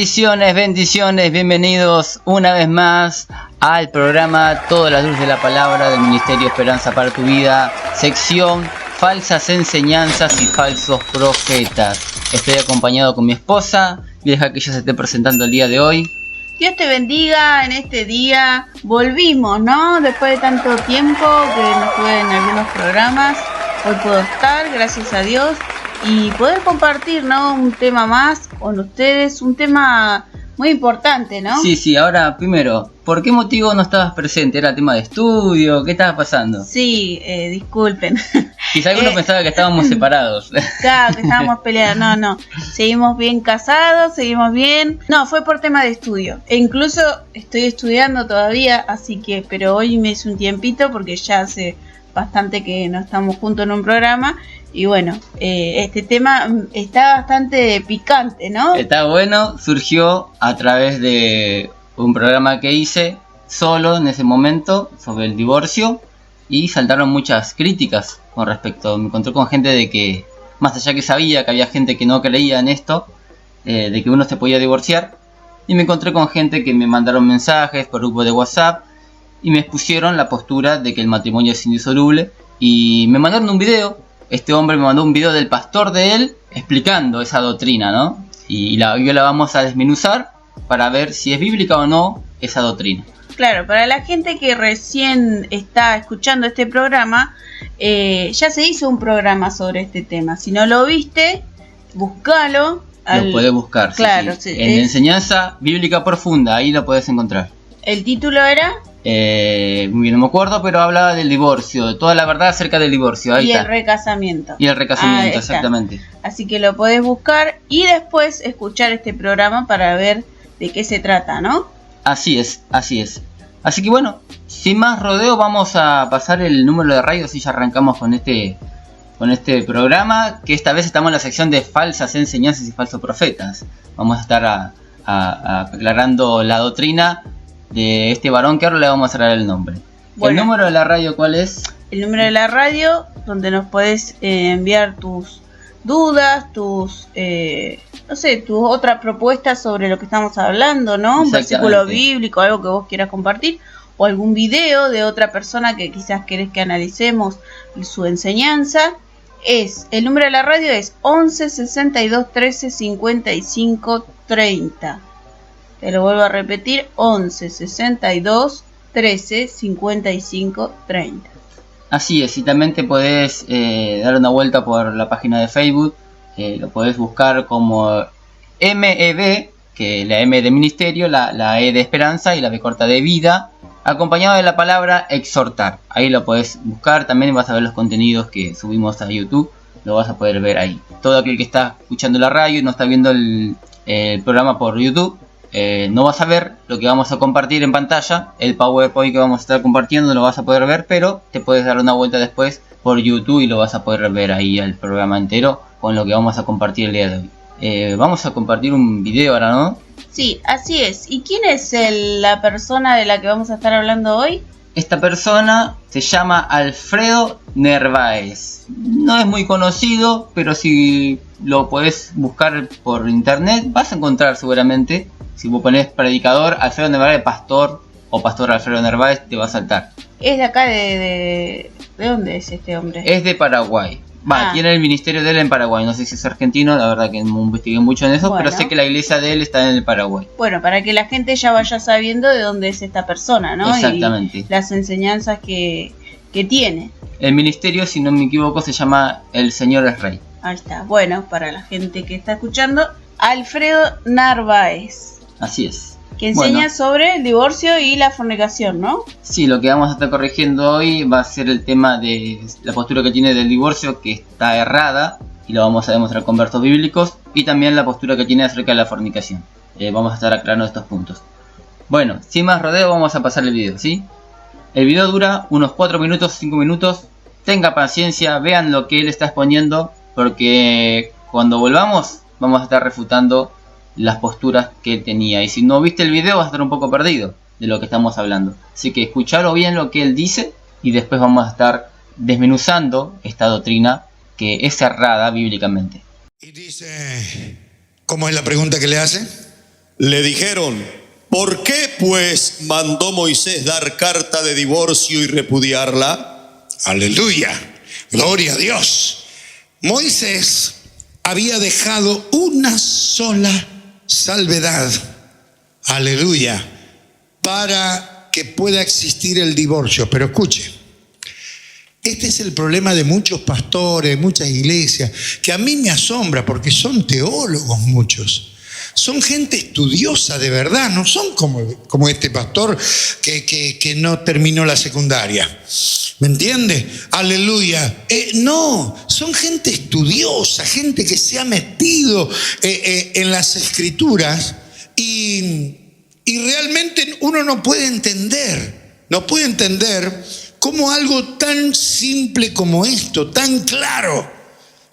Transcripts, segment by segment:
Bendiciones, bendiciones, bienvenidos una vez más al programa Toda la Luz de la Palabra del Ministerio Esperanza para tu Vida, sección Falsas Enseñanzas y Falsos Profetas. Estoy acompañado con mi esposa y deja que ella se esté presentando el día de hoy. Dios te bendiga en este día. Volvimos, ¿no? Después de tanto tiempo que no estuve en algunos programas, hoy puedo estar, gracias a Dios, y poder compartir, ¿no? Un tema más con ustedes, un tema muy importante, ¿no? Sí, ahora primero, ¿por qué motivo no estabas presente? ¿Era tema de estudio? ¿Qué estaba pasando? Sí, disculpen. Quizá alguno pensaba que estábamos separados. Claro, que estábamos peleados. No. Seguimos bien casados, seguimos bien. No, fue por tema de estudio. E incluso estoy estudiando todavía, así que, pero hoy me hice un tiempito porque ya hace bastante que no estamos juntos en un programa. Y bueno, este tema está bastante picante, ¿no? Está bueno, surgió a través de un programa que hice solo en ese momento sobre el divorcio y saltaron muchas críticas con respecto. Me encontré con gente de que, más allá que sabía que había gente que no creía en esto, de que uno se podía divorciar, y me encontré con gente que me mandaron mensajes por grupo de WhatsApp y me expusieron la postura de que el matrimonio es indisoluble y me mandaron un video. Este hombre me mandó un video del pastor de él explicando esa doctrina, ¿no? Y hoy la vamos a desmenuzar para ver si es bíblica o no esa doctrina. Claro, para la gente que recién está escuchando este programa, ya se hizo un programa sobre este tema. Si no lo viste, búscalo. Lo podés buscar, claro, sí. En Enseñanza Bíblica Profunda, ahí lo podés encontrar. ¿El título era? Muy bien, no me acuerdo, pero hablaba del divorcio, de toda la verdad acerca del divorcio. Ahí y está. El recasamiento. Y el recasamiento, exactamente. Así que lo podés buscar y después escuchar este programa para ver de qué se trata, ¿no? Así es. Así que bueno, sin más rodeo vamos a pasar el número de radio, así ya arrancamos con este programa, que esta vez estamos en la sección de falsas enseñanzas y falsos profetas. Vamos a estar aclarando la doctrina de este varón que ahora le vamos a dar el nombre. Bueno, ¿el número de la radio cuál es? El número de la radio, donde nos podés enviar tus dudas, tus otras propuestas sobre lo que estamos hablando, ¿no? Un versículo bíblico, algo que vos quieras compartir, o algún video de otra persona que quizás querés que analicemos su enseñanza. El número de la radio es 11 62 13 55 30. Te lo vuelvo a repetir, 11 62 13 55 30. Así es, y también te podés dar una vuelta por la página de Facebook, lo podés buscar como MEB, que la M de ministerio, la E de esperanza y la B corta de vida, acompañado de la palabra exhortar. Ahí lo podés buscar, también vas a ver los contenidos que subimos a YouTube, lo vas a poder ver ahí. Todo aquel que está escuchando la radio y no está viendo el programa por YouTube, no vas a ver lo que vamos a compartir en pantalla. El PowerPoint que vamos a estar compartiendo no lo vas a poder ver, pero te puedes dar una vuelta después por YouTube y lo vas a poder ver ahí el programa entero con lo que vamos a compartir el día de hoy. Vamos a compartir un video ahora, ¿no? Sí, así es. ¿Y quién es la persona de la que vamos a estar hablando hoy? Esta persona se llama Alfredo Narváez. No es muy conocido, pero si lo podés buscar por internet vas a encontrar seguramente. Si vos ponés predicador Alfredo Narváez, pastor o pastor Alfredo Narváez, te va a saltar. Es de acá ¿De dónde es este hombre? Es de Paraguay. Tiene el ministerio de él en Paraguay. No sé si es argentino, la verdad que no investigué mucho en eso, bueno, pero sé que la iglesia de él está en el Paraguay. Bueno, para que la gente ya vaya sabiendo de dónde es esta persona, ¿no? Exactamente. Y las enseñanzas que tiene. El ministerio, si no me equivoco, se llama El Señor es Rey. Ahí está. Bueno, para la gente que está escuchando, Alfredo Narváez. Así es. Que enseña sobre el divorcio y la fornicación, ¿no? Sí, lo que vamos a estar corrigiendo hoy va a ser el tema de la postura que tiene del divorcio, que está errada, y lo vamos a demostrar con versos bíblicos, y también la postura que tiene acerca de la fornicación. Vamos a estar aclarando estos puntos. Bueno, sin más rodeo vamos a pasar el video, ¿sí? El video dura unos 4 minutos, 5 minutos. Tenga paciencia, vean lo que él está exponiendo, porque cuando volvamos vamos a estar refutando las posturas que él tenía. Y si no viste el video vas a estar un poco perdido de lo que estamos hablando. Así que escuchalo bien lo que él dice y después vamos a estar desmenuzando esta doctrina que es errada bíblicamente. Y dice, ¿cómo es la pregunta que le hace? Le dijeron: ¿por qué pues mandó Moisés dar carta de divorcio y repudiarla? Aleluya, gloria a Dios. Moisés había dejado una sola salvedad, aleluya, para que pueda existir el divorcio. Pero escuche, este es el problema de muchos pastores, muchas iglesias, que a mí me asombra porque son teólogos muchos. Son gente estudiosa de verdad, no son como este pastor que no terminó la secundaria. ¿Me entiende? Aleluya. No, son gente estudiosa, gente que se ha metido en las escrituras y realmente uno no puede entender cómo algo tan simple como esto, tan claro,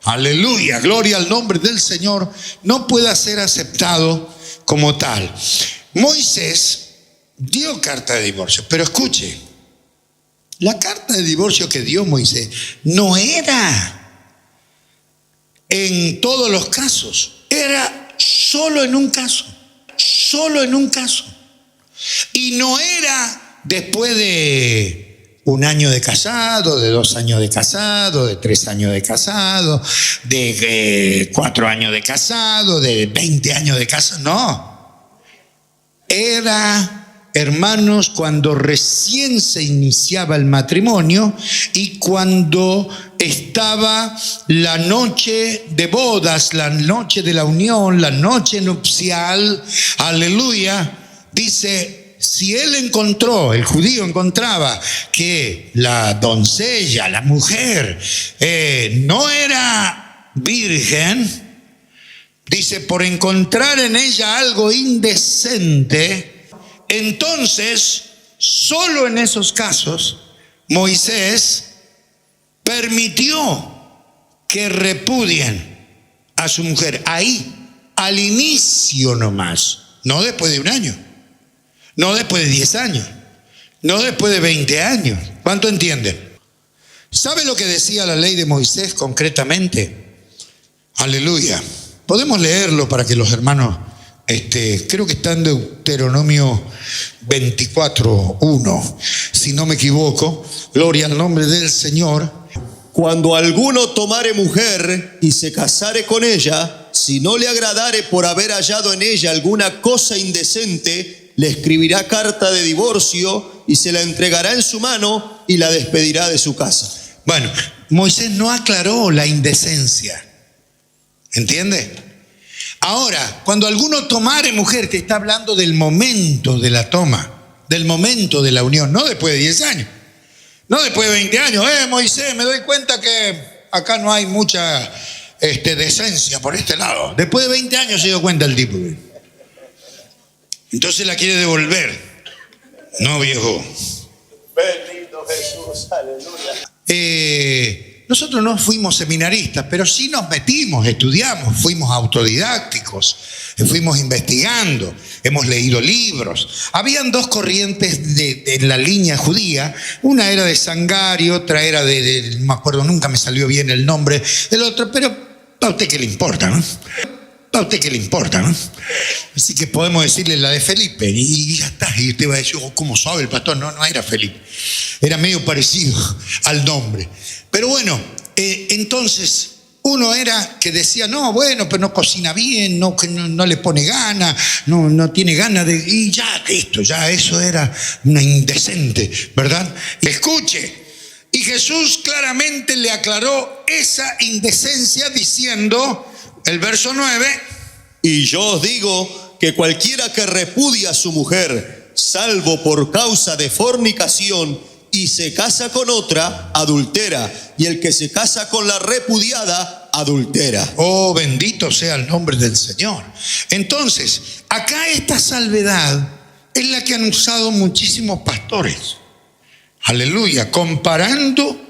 aleluya, gloria al nombre del Señor, no pueda ser aceptado como tal. Moisés dio carta de divorcio, pero escuche, la carta de divorcio que dio Moisés no era en todos los casos, era solo en un caso, y no era después de 1 año de casado, de 2 años de casado, de 3 años de casado, de 4 años de casado, de 20 años de casado. No. Era, hermanos, cuando recién se iniciaba el matrimonio y cuando estaba la noche de bodas, la noche de la unión, la noche nupcial. Aleluya. Dice, si el judío encontraba que la doncella, la mujer, no era virgen, dice, por encontrar en ella algo indecente, entonces, solo en esos casos, Moisés permitió que repudien a su mujer, ahí, al inicio nomás, no después de 1 año. No después de 10 años, no después de 20 años. ¿Cuánto entienden? ¿Sabe lo que decía la ley de Moisés concretamente? Aleluya. Podemos leerlo para que los hermanos, creo que está en Deuteronomio 24:1, si no me equivoco. Gloria al nombre del Señor. Cuando alguno tomare mujer y se casare con ella, si no le agradare por haber hallado en ella alguna cosa indecente, le escribirá carta de divorcio y se la entregará en su mano y la despedirá de su casa. Bueno, Moisés no aclaró la indecencia. ¿Entiende? Ahora, cuando alguno tomare mujer, que está hablando del momento de la toma, del momento de la unión, no después de 10 años, no después de 20 años. Moisés, me doy cuenta que acá no hay mucha decencia por este lado. Después de 20 años se dio cuenta el tipo. Entonces la quiere devolver. No, viejo. Bendito Jesús, aleluya. Nosotros no fuimos seminaristas, pero sí nos metimos, estudiamos, fuimos autodidácticos, fuimos investigando, hemos leído libros. Habían 2 corrientes de la línea judía, una era de Sangario, otra era no me acuerdo, nunca me salió bien el nombre del otro, pero a usted qué le importa, ¿no? ¿A usted qué le importa, no? Así que podemos decirle la de Felipe y ya está. Y usted va a decir, ¿cómo sabe el pastor? No era Felipe. Era medio parecido al nombre. Pero bueno, entonces uno era que decía, no, bueno, pero no cocina bien, no le pone gana, no tiene ganas de... Y ya, listo, ya eso era una indecente, ¿verdad? Y escuche, y Jesús claramente le aclaró esa indecencia diciendo... El verso 9. Y yo os digo que cualquiera que repudia a su mujer, salvo por causa de fornicación, y se casa con otra, adultera. Y el que se casa con la repudiada, adultera. Oh, bendito sea el nombre del Señor. Entonces, acá esta salvedad es la que han usado muchísimos pastores. Aleluya. Comparando,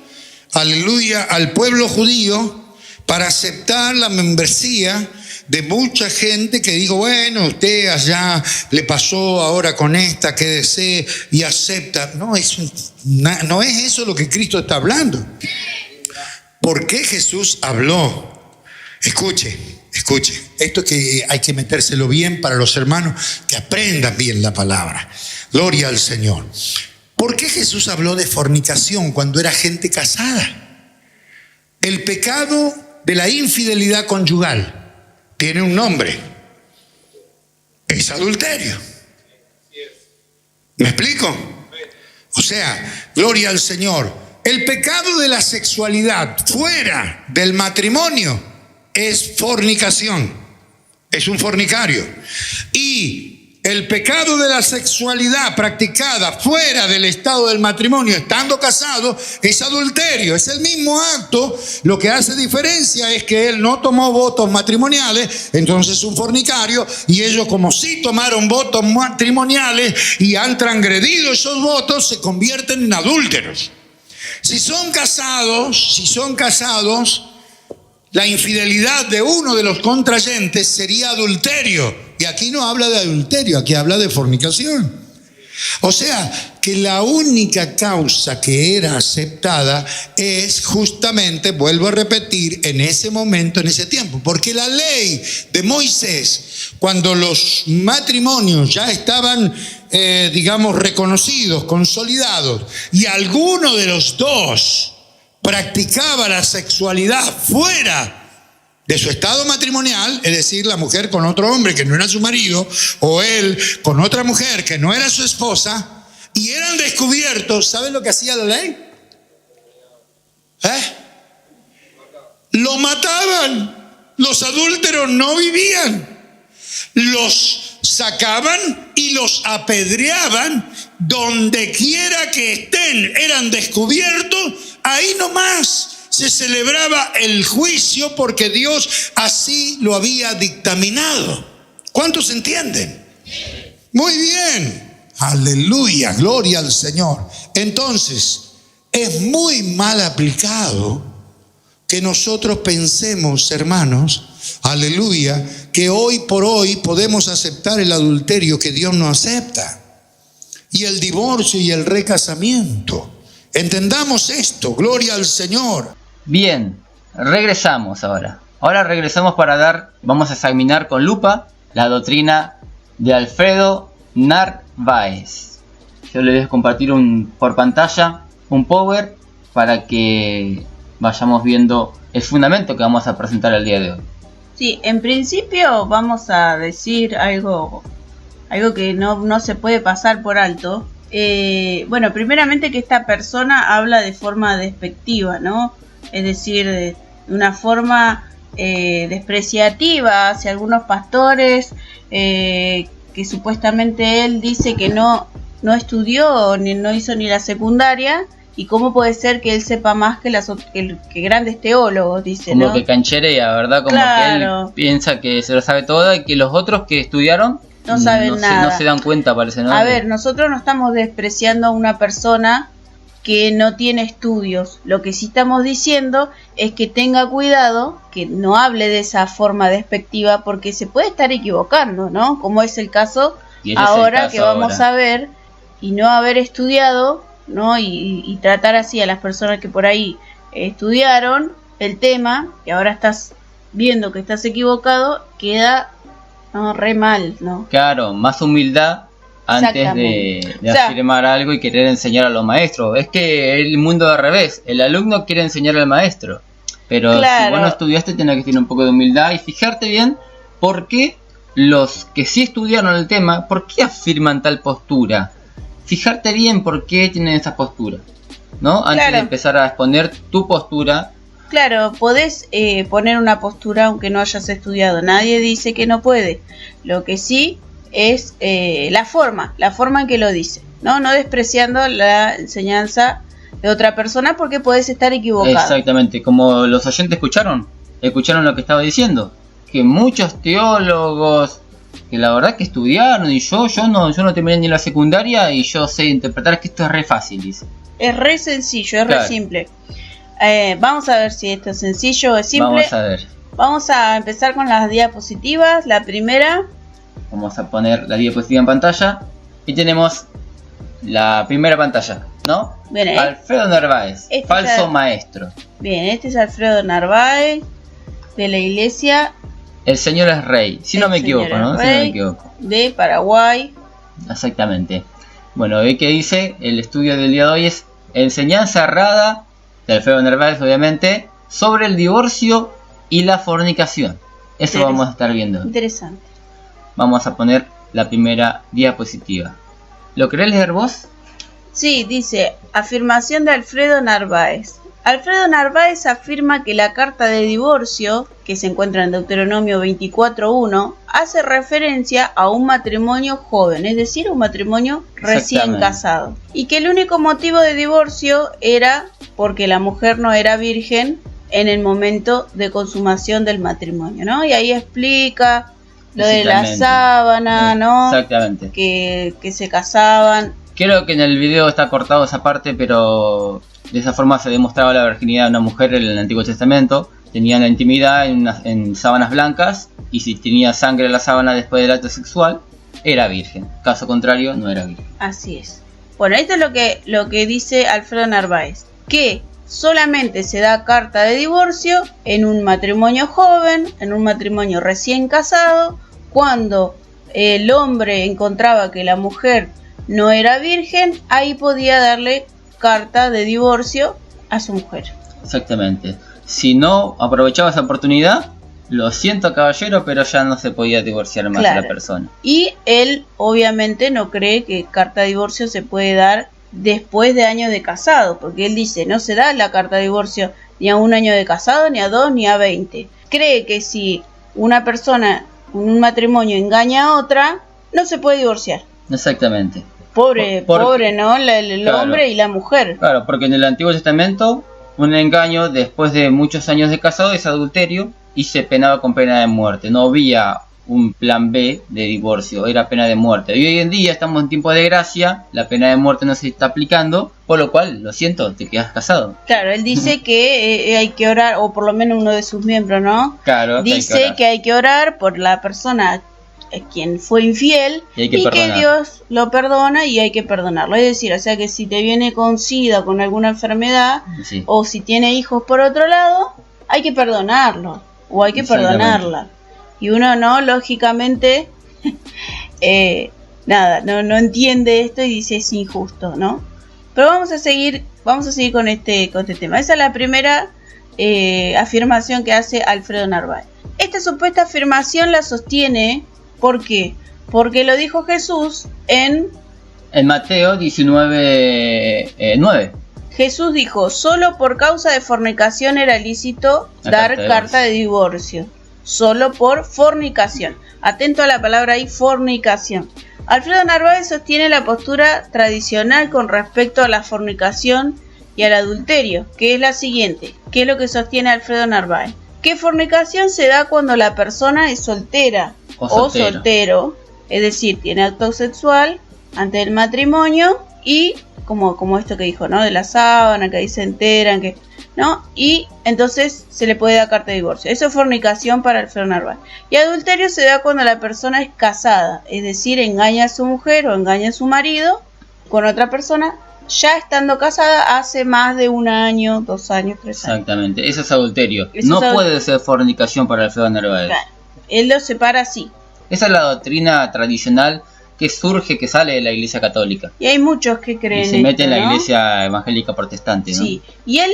aleluya, al pueblo judío para aceptar la membresía de mucha gente que digo, bueno, usted allá le pasó ahora con esta, quédese y acepta. No es eso lo que Cristo está hablando. ¿Por qué Jesús habló? Escuche, Escuche, esto que hay que metérselo bien para los hermanos que aprendan bien la palabra. Gloria al Señor. ¿Por qué Jesús habló de fornicación cuando era gente casada? El pecado de la infidelidad conyugal tiene un nombre. Es adulterio. ¿Me explico? O sea, gloria al Señor. El pecado de la sexualidad fuera del matrimonio es fornicación. Es un fornicario. Y el pecado de la sexualidad practicada fuera del estado del matrimonio, estando casado, es adulterio. Es el mismo acto. Lo que hace diferencia es que él no tomó votos matrimoniales, entonces es un fornicario, y ellos, como sí tomaron votos matrimoniales y han transgredido esos votos, se convierten en adúlteros. Si son casados, la infidelidad de uno de los contrayentes sería adulterio. Y aquí no habla de adulterio, aquí habla de fornicación. O sea, que la única causa que era aceptada es justamente, vuelvo a repetir, en ese momento, en ese tiempo. Porque la ley de Moisés, cuando los matrimonios ya estaban, reconocidos, consolidados, y alguno de los dos practicaba la sexualidad fuera de su estado matrimonial, es decir, la mujer con otro hombre que no era su marido, o él con otra mujer que no era su esposa, y eran descubiertos, ¿saben lo que hacía la ley? Lo mataban. Los adúlteros no vivían. Los sacaban y los apedreaban donde quiera que estén. Eran descubiertos, ahí nomás se celebraba el juicio porque Dios así lo había dictaminado. ¿Cuántos entienden? Muy bien. Aleluya, gloria al Señor. Entonces, es muy mal aplicado que nosotros pensemos, hermanos, aleluya, que hoy por hoy podemos aceptar el adulterio que Dios no acepta, y el divorcio y el recasamiento. Entendamos esto, gloria al Señor. Bien, regresamos ahora. Ahora regresamos vamos a examinar con lupa la doctrina de Alfredo Narváez. Yo les voy a compartir por pantalla un power para que vayamos viendo el fundamento que vamos a presentar el día de hoy. Sí, en principio vamos a decir algo que no se puede pasar por alto. Primeramente que esta persona habla de forma despectiva, ¿no? Es decir, de una forma despreciativa hacia algunos pastores, que supuestamente él dice que no estudió, no hizo ni la secundaria, y cómo puede ser que él sepa más que grandes teólogos, dice, como ¿no? que cancherea, ¿verdad? Como claro, que él piensa que se lo sabe todo y que los otros que estudiaron no saben nada. No se dan cuenta, parece, ¿no? A ver, nosotros no estamos despreciando a una persona que no tiene estudios. Lo que sí estamos diciendo es que tenga cuidado, que no hable de esa forma despectiva, porque se puede estar equivocando, ¿no? Como es el caso ahora que vamos a ver, y no haber estudiado, ¿no? Y tratar así a las personas que por ahí estudiaron el tema, y ahora estás viendo que estás equivocado, queda re mal, ¿no? Claro, más humildad antes de afirmar algo y querer enseñar a los maestros. Es que el mundo al revés, el alumno quiere enseñar al maestro, pero claro, si vos no estudiaste tenés que tener un poco de humildad y fijarte bien por qué los que sí estudiaron el tema, por qué afirman tal postura. Fijarte bien por qué tienen esa postura, ¿no? Antes de empezar a exponer tu postura. Claro, podés poner una postura aunque no hayas estudiado. Nadie dice que no puede. Lo que sí es la forma en que lo dice, ¿no? No despreciando la enseñanza de otra persona porque podés estar equivocado. Exactamente, como los oyentes escucharon lo que estaba diciendo. Que muchos teólogos que la verdad que estudiaron y yo no terminé ni la secundaria y yo sé interpretar que esto es re fácil, dice. Es re sencillo, es re simple. Vamos a ver si esto es sencillo o es simple. Vamos a ver. Vamos a empezar con las diapositivas. La primera. Vamos a poner la diapositiva en pantalla. Y tenemos la primera pantalla, ¿no? Bien, Alfredo Narváez, falso maestro. Bien, este es Alfredo Narváez, de la iglesia El señor es rey, si no me equivoco, ¿no? Si no me equivoco. De Paraguay. Exactamente. Bueno, hoy que dice, el estudio del día de hoy es enseñanza errada de Alfredo Narváez, obviamente, sobre el divorcio y la fornicación. Eso vamos a estar viendo. Interesante. Vamos a poner la primera diapositiva. ¿Lo querés leer vos? Sí, dice, afirmación de Alfredo Narváez. Alfredo Narváez afirma que la carta de divorcio, que se encuentra en Deuteronomio 24:1, hace referencia a un matrimonio joven, es decir, un matrimonio recién casado. Y que el único motivo de divorcio era porque la mujer no era virgen en el momento de consumación del matrimonio, ¿no? Y ahí explica lo de la sábana, ¿no? Exactamente. Que se casaban. Creo que en el video está cortado esa parte, pero de esa forma se demostraba la virginidad de una mujer en el Antiguo Testamento. Tenían la intimidad en sábanas blancas, y si tenía sangre en la sábana después del acto sexual, era virgen. Caso contrario, no era virgen. Así es. Bueno, esto es lo que dice Alfredo Narváez, que solamente se da carta de divorcio en un matrimonio joven, en un matrimonio recién casado, cuando el hombre encontraba que la mujer no era virgen, ahí podía darle carta de divorcio a su mujer. Exactamente. Si no aprovechaba esa oportunidad, lo siento caballero, pero ya no se podía divorciar más a la persona. Y él obviamente no cree que carta de divorcio se puede dar después de años de casado, porque él dice, no se da la carta de divorcio ni a un año de casado, ni a 2, ni a 20. Cree que si una persona en un matrimonio engaña a otra, no se puede divorciar. Exactamente. Pobre, ¿no? El hombre y la mujer. Claro, porque en el Antiguo Testamento un engaño después de muchos años de casado es adulterio y se penaba con pena de muerte. No había un plan B de divorcio, era pena de muerte. Y hoy en día estamos en tiempo de gracia, la pena de muerte no se está aplicando, por lo cual, lo siento, te quedas casado. Claro, él dice que hay que orar, o por lo menos uno de sus miembros, ¿no? Claro. Dice que hay que orar por la persona quien fue infiel y que Dios lo perdona y hay que perdonarlo. Es decir, o sea que si te viene con SIDA, con alguna enfermedad, sí, o si tiene hijos por otro lado, hay que perdonarlo o hay que perdonarla. Y uno no, lógicamente, no entiende esto y dice es injusto, ¿no? Pero vamos a seguir con este tema. Esa es la primera afirmación que hace Alfredo Narváez. Esta supuesta afirmación la sostiene, ¿por qué? Porque lo dijo Jesús en Mateo 19:9. Jesús dijo, solo por causa de fornicación era lícito dar carta de divorcio. Solo por fornicación. Atento a la palabra ahí, fornicación. Alfredo Narváez sostiene la postura tradicional con respecto a la fornicación y al adulterio, que es la siguiente. ¿Qué es lo que sostiene Alfredo Narváez? Que fornicación se da cuando la persona es soltera o soltero, es decir, tiene acto sexual antes del matrimonio y como esto que dijo, ¿no? De la sábana, que ahí se enteran, que ¿no? Y entonces se le puede dar carta de divorcio. Eso es fornicación para Alfredo Narváez. Y adulterio se da cuando la persona es casada, es decir, engaña a su mujer o engaña a su marido con otra persona, ya estando casada hace más de 1 año, 2 años, 3 años. Exactamente, eso es adulterio. No puede ser fornicación para Alfredo Narváez. Claro. Él lo separa así. Esa es la doctrina tradicional que surge, que sale de la Iglesia Católica. Y hay muchos que creen y se mete en la Iglesia Evangélica Protestante, ¿no? Sí, y él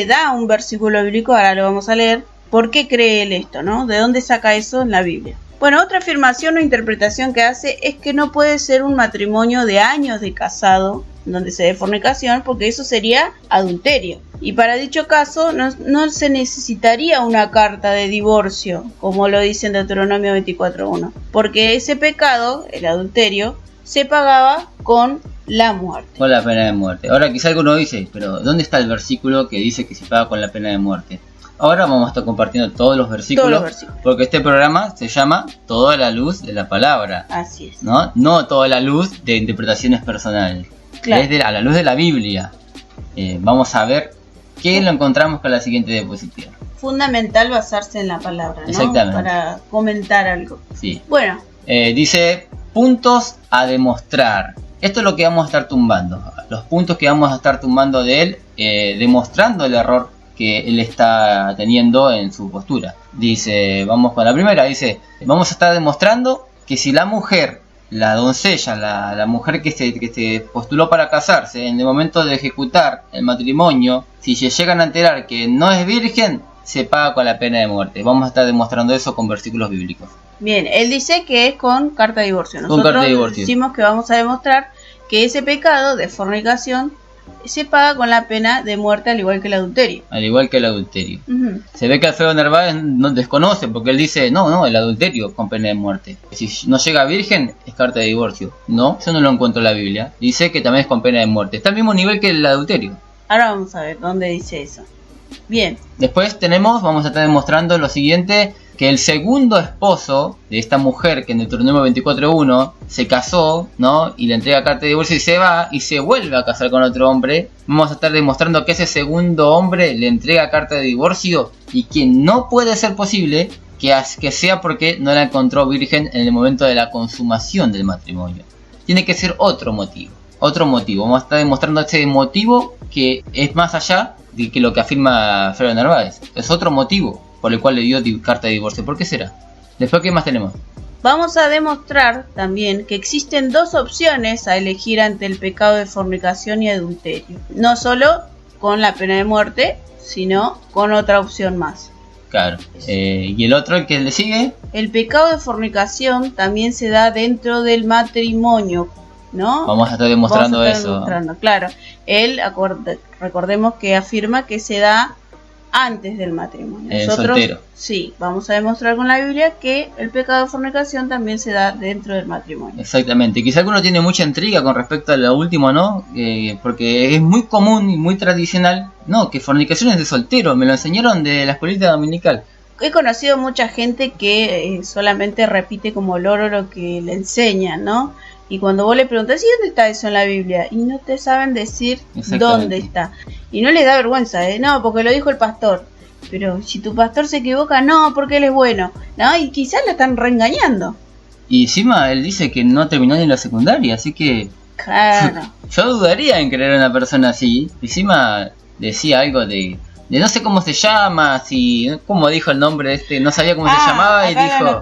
da un versículo bíblico, ahora lo vamos a leer. ¿Por qué cree él esto, no? ¿De dónde saca eso en la Biblia? Bueno, otra afirmación o interpretación que hace es que no puede ser un matrimonio de años de casado donde se dé fornicación, porque eso sería adulterio. Y para dicho caso no se necesitaría una carta de divorcio, como lo dice en Deuteronomio 24:1, porque ese pecado, el adulterio, se pagaba con la muerte. Con la pena de muerte. Ahora quizá alguno dice, pero ¿dónde está el versículo que dice que se paga con la pena de muerte? Ahora vamos a estar compartiendo todos los versículos, porque este programa se llama Toda la luz de la palabra. Así es. No toda la luz de interpretaciones personales. Claro. Es a la luz de la Biblia. Vamos a ver qué lo encontramos con la siguiente diapositiva. Fundamental basarse en la palabra, ¿no? Exactamente. Para comentar algo. Sí. Bueno. Dice puntos a demostrar. Esto es lo que vamos a estar tumbando. Los puntos que vamos a estar tumbando de él, demostrando el error que él está teniendo en su postura. Dice, vamos con la primera, dice, vamos a estar demostrando que si la mujer, la doncella, la mujer que se postuló para casarse, en el momento de ejecutar el matrimonio, si se llegan a enterar que no es virgen, se paga con la pena de muerte. Vamos a estar demostrando eso con versículos bíblicos. Bien, él dice que es con carta de divorcio. Nosotros con carta de divorcio. Decimos que vamos a demostrar que ese pecado de fornicación se paga con la pena de muerte, al igual que el adulterio. Al igual que el adulterio. Uh-huh. Se ve que Alfredo Narváez no desconoce, porque él dice, no, el adulterio con pena de muerte. Si no llega virgen, es carta de divorcio. No, yo no lo encuentro en la Biblia. Dice que también es con pena de muerte. Está al mismo nivel que el adulterio. Ahora vamos a ver dónde dice eso. Bien. Después vamos a estar demostrando lo siguiente, que el segundo esposo de esta mujer que en Deuteronomio 24:1 se casó, ¿no? Y le entrega carta de divorcio y se va y se vuelve a casar con otro hombre. Vamos a estar demostrando que ese segundo hombre le entrega carta de divorcio y que no puede ser posible que sea porque no la encontró virgen en el momento de la consumación del matrimonio. Tiene que ser otro motivo. Vamos a estar demostrando ese motivo que es más allá de que lo que afirma Alfredo Narváez. Es otro motivo por el cual le dio carta de divorcio. ¿Por qué será? Después, ¿qué más tenemos? Vamos a demostrar también que existen dos opciones a elegir ante el pecado de fornicación y adulterio. No solo con la pena de muerte, sino con otra opción más. Claro. ¿Y el otro, el que le sigue? El pecado de fornicación también se da dentro del matrimonio, ¿no? Vamos a estar demostrando eso. Claro. Él, recordemos que afirma que se da antes del matrimonio. Nosotros, soltero. Sí, vamos a demostrar con la Biblia que el pecado de fornicación también se da dentro del matrimonio. Exactamente. Quizá alguno tiene mucha intriga con respecto a lo último, ¿no? Porque es muy común y muy tradicional, ¿no? Que fornicación es de soltero. Me lo enseñaron de la escuelita dominical. He conocido mucha gente que solamente repite como loro lo que le enseñan, ¿no? Y cuando vos le preguntas, ¿y dónde está eso en la Biblia? Y no te saben decir dónde está. Y no les da vergüenza, no, porque lo dijo el pastor. Pero si tu pastor se equivoca, no, porque él es bueno. No, y quizás lo están reengañando. Y encima él dice que no terminó ni la secundaria, así que... Claro. Yo dudaría en creer a una persona así. Encima decía algo de no sé cómo se llama, cómo dijo el nombre no sabía cómo se llamaba y dijo...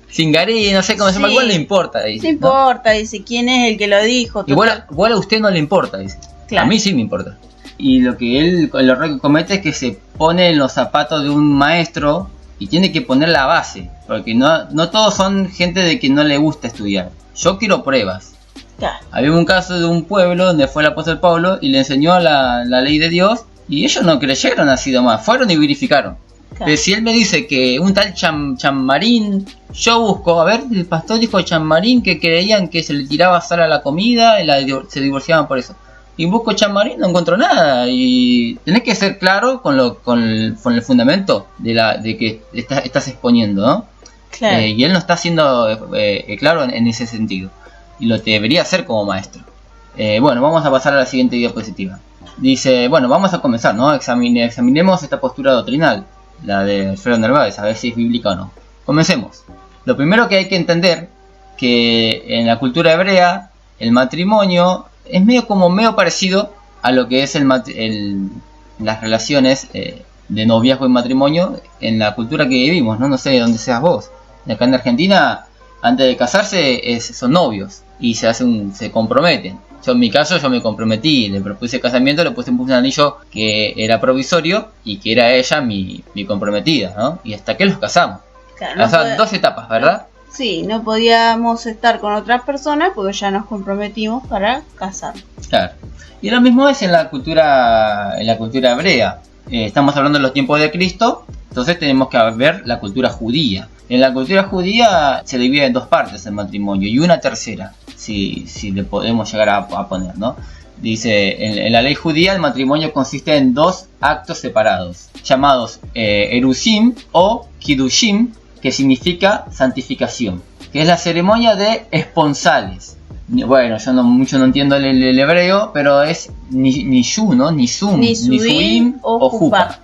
Singarí, no sé cómo se llama, igual no importa, dice. No importa, dice, quién es el que lo dijo. Igual a usted no le importa, dice. Claro. A mí sí me importa. Y el error que comete es que se pone en los zapatos de un maestro y tiene que poner la base, porque no todos son gente de que no le gusta estudiar. Yo quiero pruebas. Claro. Había un caso de un pueblo donde fue el apóstol Pablo y le enseñó la ley de Dios y ellos no creyeron así nomás, fueron y verificaron. Claro. Pero si él me dice que un tal Chammarín, yo busco, a ver, el pastor dijo Chammarín que creían que se le tiraba sal a la comida y se divorciaban por eso. Y busco Chammarín, no encuentro nada. Y tenés que ser claro con el fundamento de que estás exponiendo, ¿no? Claro. Y él no está siendo claro en ese sentido. Y lo debería hacer como maestro. Bueno, vamos a pasar a la siguiente diapositiva. Dice, bueno, vamos a comenzar, ¿no? Examinemos esta postura doctrinal, la de Alfredo Narváez, a ver si es bíblica o no. Comencemos. Lo primero que hay que entender, que en la cultura hebrea, el matrimonio es medio parecido a lo que es las relaciones de noviazgo y matrimonio en la cultura que vivimos, ¿no? No sé de dónde seas vos. Acá en Argentina, antes de casarse, son novios y se comprometen. En mi caso, yo me comprometí, le propuse casamiento, le puse un anillo que era provisorio y que era ella mi comprometida, ¿no? Y hasta que los casamos. Claro, o sea, 2 etapas, ¿verdad? Sí, no podíamos estar con otras personas porque ya nos comprometimos para casarnos. Claro. Y lo mismo es en la cultura hebrea. Estamos hablando de los tiempos de Cristo, entonces tenemos que ver la cultura judía. En la cultura judía se divide en 2 partes el matrimonio y una tercera, si le podemos llegar a poner, ¿no? Dice, en la ley judía el matrimonio consiste en 2 actos separados, llamados erusim o kiddushim, que significa santificación, que es la ceremonia de esponsales. Bueno, yo no entiendo el hebreo, pero es nishu, ¿no? Nisuim o jupa.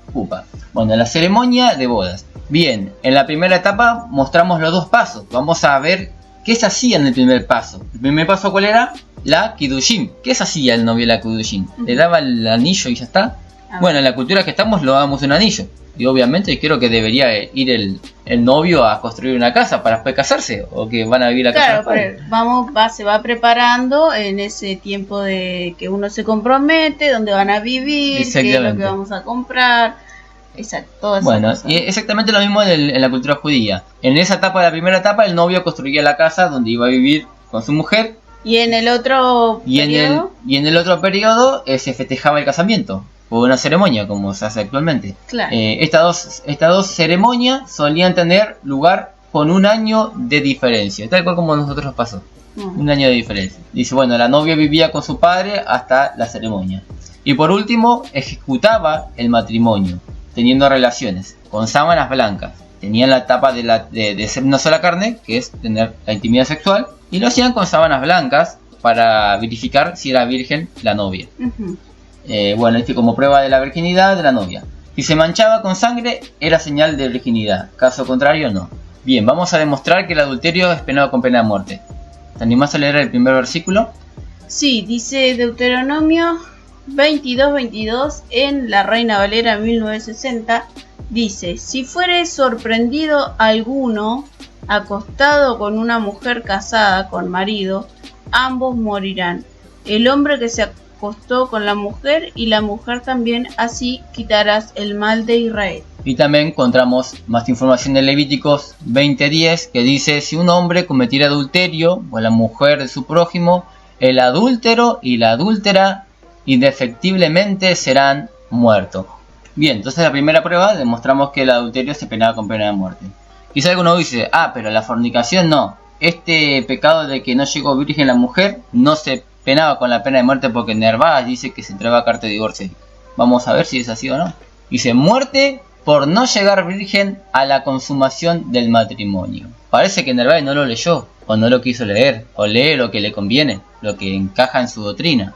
Bueno, la ceremonia de bodas. Bien, en la primera etapa mostramos los 2 pasos. Vamos a ver qué se hacía en el primer paso. ¿El primer paso cuál era? La kiddushim. ¿Qué se hacía el novio de la kiddushim? ¿Le daba el anillo y ya está? Bueno, en la cultura que estamos lo damos un anillo. Y obviamente creo que debería ir el novio a construir una casa para después casarse. O que van a vivir a casa. Claro, se va preparando en ese tiempo de que uno se compromete, dónde van a vivir, qué es lo que vamos a comprar. Exacto, todo eso. Bueno, y exactamente lo mismo en la cultura judía. En esa etapa, la primera etapa, el novio construía la casa donde iba a vivir con su mujer. Y en el otro periodo. Y en el otro periodo se festejaba el casamiento. O una ceremonia, como se hace actualmente. Claro. Estas dos ceremonias solían tener lugar con un año de diferencia, tal cual como a nosotros nos pasó. Un año de diferencia. Dice, bueno, la novia vivía con su padre hasta la ceremonia. Y por último, ejecutaba el matrimonio, teniendo relaciones con sábanas blancas. Tenían la etapa de ser una sola carne, que es tener la intimidad sexual, y lo hacían con sábanas blancas para verificar si era virgen la novia. Bueno, como prueba de la virginidad de la novia. Si se manchaba con sangre, era señal de virginidad. Caso contrario, no. Bien, vamos a demostrar que el adulterio es penado con pena de muerte. ¿Te animás a leer el primer versículo? Sí, dice Deuteronomio 22:22 en la Reina Valera 1960. Dice, si fuere sorprendido alguno acostado con una mujer casada con marido, ambos morirán. El hombre que se acostó con la mujer y la mujer también, así quitarás el mal de Israel. Y también encontramos más información en Levíticos 20:10 que dice, si un hombre cometiera adulterio con la mujer de su prójimo, el adúltero y la adúltera indefectiblemente serán muertos. Bien, entonces la primera prueba demostramos que el adulterio se penaba con pena de muerte. Quizá alguno dice, pero la fornicación no. Este pecado de que no llegó virgen la mujer no se penaba con la pena de muerte porque Narváez dice que se entregaba carta de divorcio. Vamos a ver si es así o no. Dice, muerte por no llegar virgen a la consumación del matrimonio. Parece que Narváez no lo leyó, o no lo quiso leer, o lee lo que le conviene, lo que encaja en su doctrina.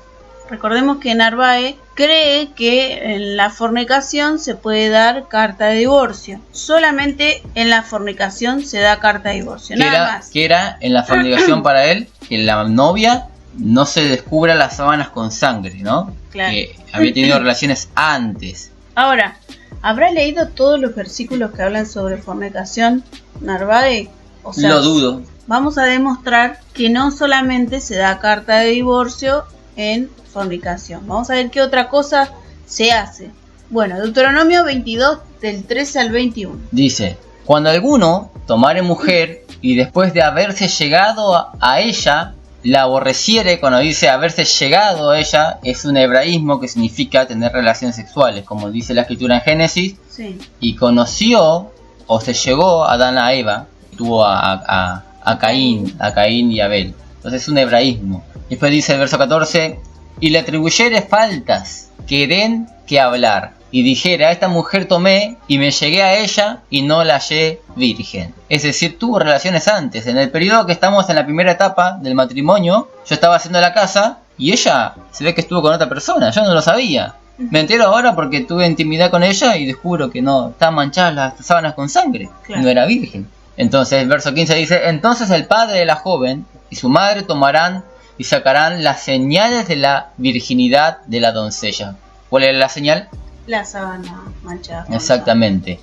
Recordemos que Narváez cree que en la fornicación se puede dar carta de divorcio. Solamente en la fornicación se da carta de divorcio, nada más. ¿Qué era en la fornicación para él? Que la novia no se descubra las sábanas con sangre, ¿no? Claro. Que había tenido relaciones antes. Ahora, ¿habrá leído todos los versículos que hablan sobre fornicación, Narváez? O sea, lo dudo. Vamos a demostrar que no solamente se da carta de divorcio en fornicación. Vamos a ver qué otra cosa se hace. Bueno, Deuteronomio 22 del 13 al 21. Dice, cuando alguno tomare mujer y después de haberse llegado a ella, la aborreciere. Cuando dice haberse llegado a ella, es un hebraísmo que significa tener relaciones sexuales, como dice la escritura en Génesis. Sí. Y conoció o se llegó Adán a Eva, tuvo a Caín y Abel. Entonces es un hebraísmo. Después dice el verso 14, y le atribuyere faltas que den que hablar, y dijera, a esta mujer tomé y me llegué a ella y no la hallé virgen. Es decir, tuvo relaciones antes. En el periodo que estamos en la primera etapa del matrimonio, yo estaba haciendo la casa y ella se ve que estuvo con otra persona, yo no lo sabía. Me entero ahora porque tuve intimidad con ella y descubro que no, estaban manchadas las sábanas con sangre, claro. No era virgen. Entonces el verso 15 dice, entonces el padre de la joven y su madre tomarán y sacarán las señales de la virginidad de la doncella. ¿Cuál era la señal? La sábana manchada. Exactamente.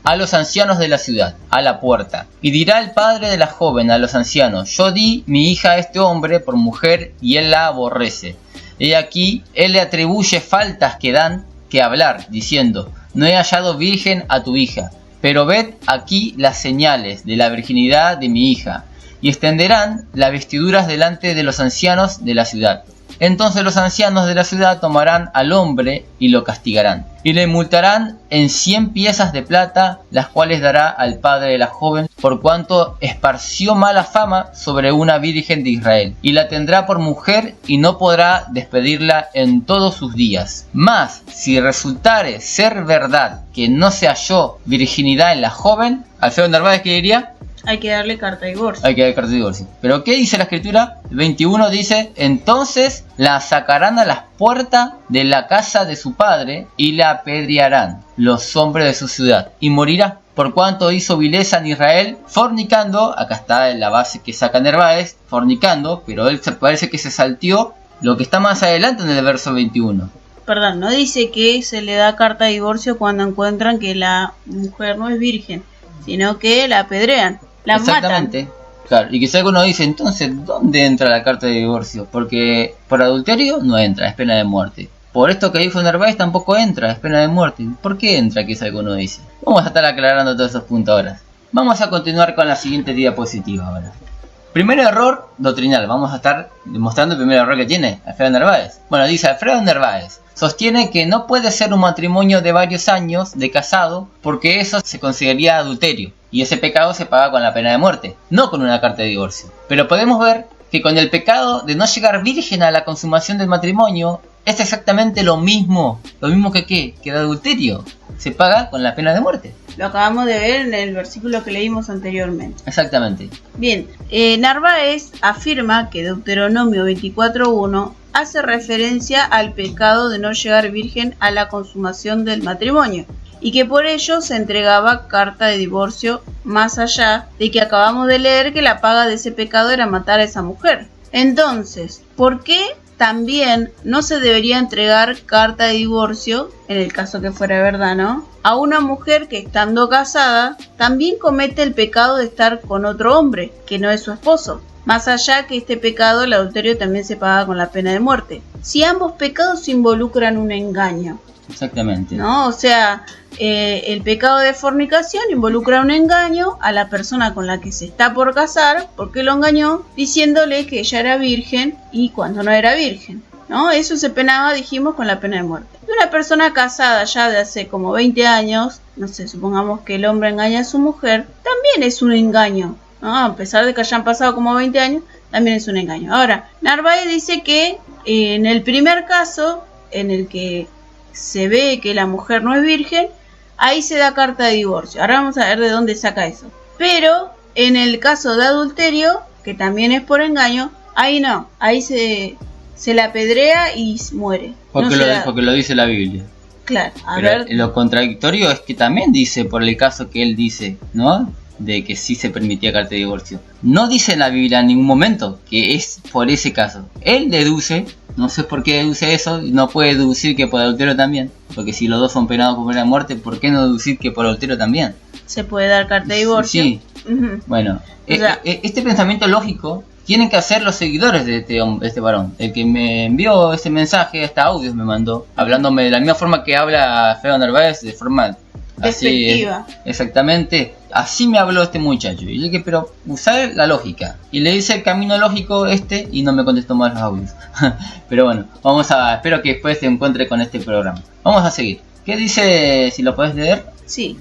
A los ancianos de la ciudad, a la puerta. Y dirá el padre de la joven a los ancianos, yo di mi hija a este hombre por mujer y él la aborrece. He aquí, él le atribuye faltas que dan que hablar, diciendo, no he hallado virgen a tu hija, pero ved aquí las señales de la virginidad de mi hija. Y extenderán las vestiduras delante de los ancianos de la ciudad. Entonces los ancianos de la ciudad tomarán al hombre y lo castigarán. Y le multarán en 100 piezas de plata, las cuales dará al padre de la joven, por cuanto esparció mala fama sobre una virgen de Israel. Y la tendrá por mujer y no podrá despedirla en todos sus días. Mas, si resultare ser verdad que no se halló virginidad en la joven, Alfredo Narváez, ¿qué diría? Hay que darle carta de divorcio. Hay que darle carta de divorcio. ¿Pero qué dice la escritura? El 21 dice, entonces la sacarán a las puertas de la casa de su padre y la apedrearán los hombres de su ciudad. Y morirá, por cuanto hizo vileza en Israel, fornicando. Acá está la base que saca Narváez, fornicando, pero él parece que se salteó lo que está más adelante en el verso 21. no dice que se le da carta de divorcio cuando encuentran que la mujer no es virgen, sino que la apedrean, la Exactamente. matan. Claro, y quizá alguno dice, entonces, ¿dónde entra la carta de divorcio? Porque por adulterio no entra, es pena de muerte. Por esto que dijo Narváez tampoco entra, es pena de muerte. ¿Por qué entra? Quizá alguno dice. Vamos a estar aclarando todos esos puntos ahora. Vamos a continuar con la siguiente diapositiva ahora. Primer error doctrinal. Vamos a estar demostrando el primer error que tiene Alfredo Narváez. Bueno, dice Alfredo Narváez. Sostiene que no puede ser un matrimonio de varios años de casado porque eso se consideraría adulterio. Y ese pecado se paga con la pena de muerte, no con una carta de divorcio. Pero podemos ver que con el pecado de no llegar virgen a la consumación del matrimonio es exactamente lo mismo que ¿qué? Que el adulterio se paga con la pena de muerte. Lo acabamos de ver en el versículo que leímos anteriormente. Exactamente. Bien, Narváez afirma que Deuteronomio 24:1 hace referencia al pecado de no llegar virgen a la consumación del matrimonio y que por ello se entregaba carta de divorcio, más allá de que acabamos de leer que la paga de ese pecado era matar a esa mujer. Entonces, ¿por qué también no se debería entregar carta de divorcio, en el caso que fuera verdad, ¿no?, a una mujer que estando casada también comete el pecado de estar con otro hombre que no es su esposo? Más allá que este pecado, el adulterio, también se paga con la pena de muerte. Si ambos pecados involucran un engaño. Exactamente. ¿No? O sea, el pecado de fornicación involucra un engaño a la persona con la que se está por casar, porque lo engañó diciéndole que ella era virgen y cuando no era virgen, ¿no? Eso se penaba, dijimos, con la pena de muerte. Y una persona casada ya de hace como 20 años, no sé, supongamos que el hombre engaña a su mujer, también es un engaño, ¿no? A pesar de que hayan pasado como 20 años, también es un engaño. Ahora, Narváez dice que en el primer caso, en el que se ve que la mujer no es virgen, ahí se da carta de divorcio. Ahora vamos a ver de dónde saca eso. Pero en el caso de adulterio, que también es por engaño, ahí no, ahí se la apedrea y muere. Porque lo dice la Biblia. Claro, Pero lo contradictorio es que también dice, por el caso que él dice, ¿no?, de que sí se permitía carta de divorcio. No dice en la Biblia en ningún momento que es por ese caso. Él deduce, no sé por qué deduce eso, no puede deducir que por adulterio también. Porque si los dos son penados por pena de muerte, ¿por qué no deducir que por adulterio también? Se puede dar carta de divorcio. Sí. Bueno, este pensamiento lógico tienen que hacer los seguidores de este varón. El que me envió este mensaje, este audio me mandó, hablándome de la misma forma que habla Feo Narváez, de forma despectiva. Así, exactamente, así me habló este muchacho. Y le dije, pero usar la lógica. Y le hice el camino lógico y no me contestó más los audios. Pero bueno, espero que después se encuentre con este programa. Vamos a seguir. ¿Qué dice, si lo puedes leer? Sí.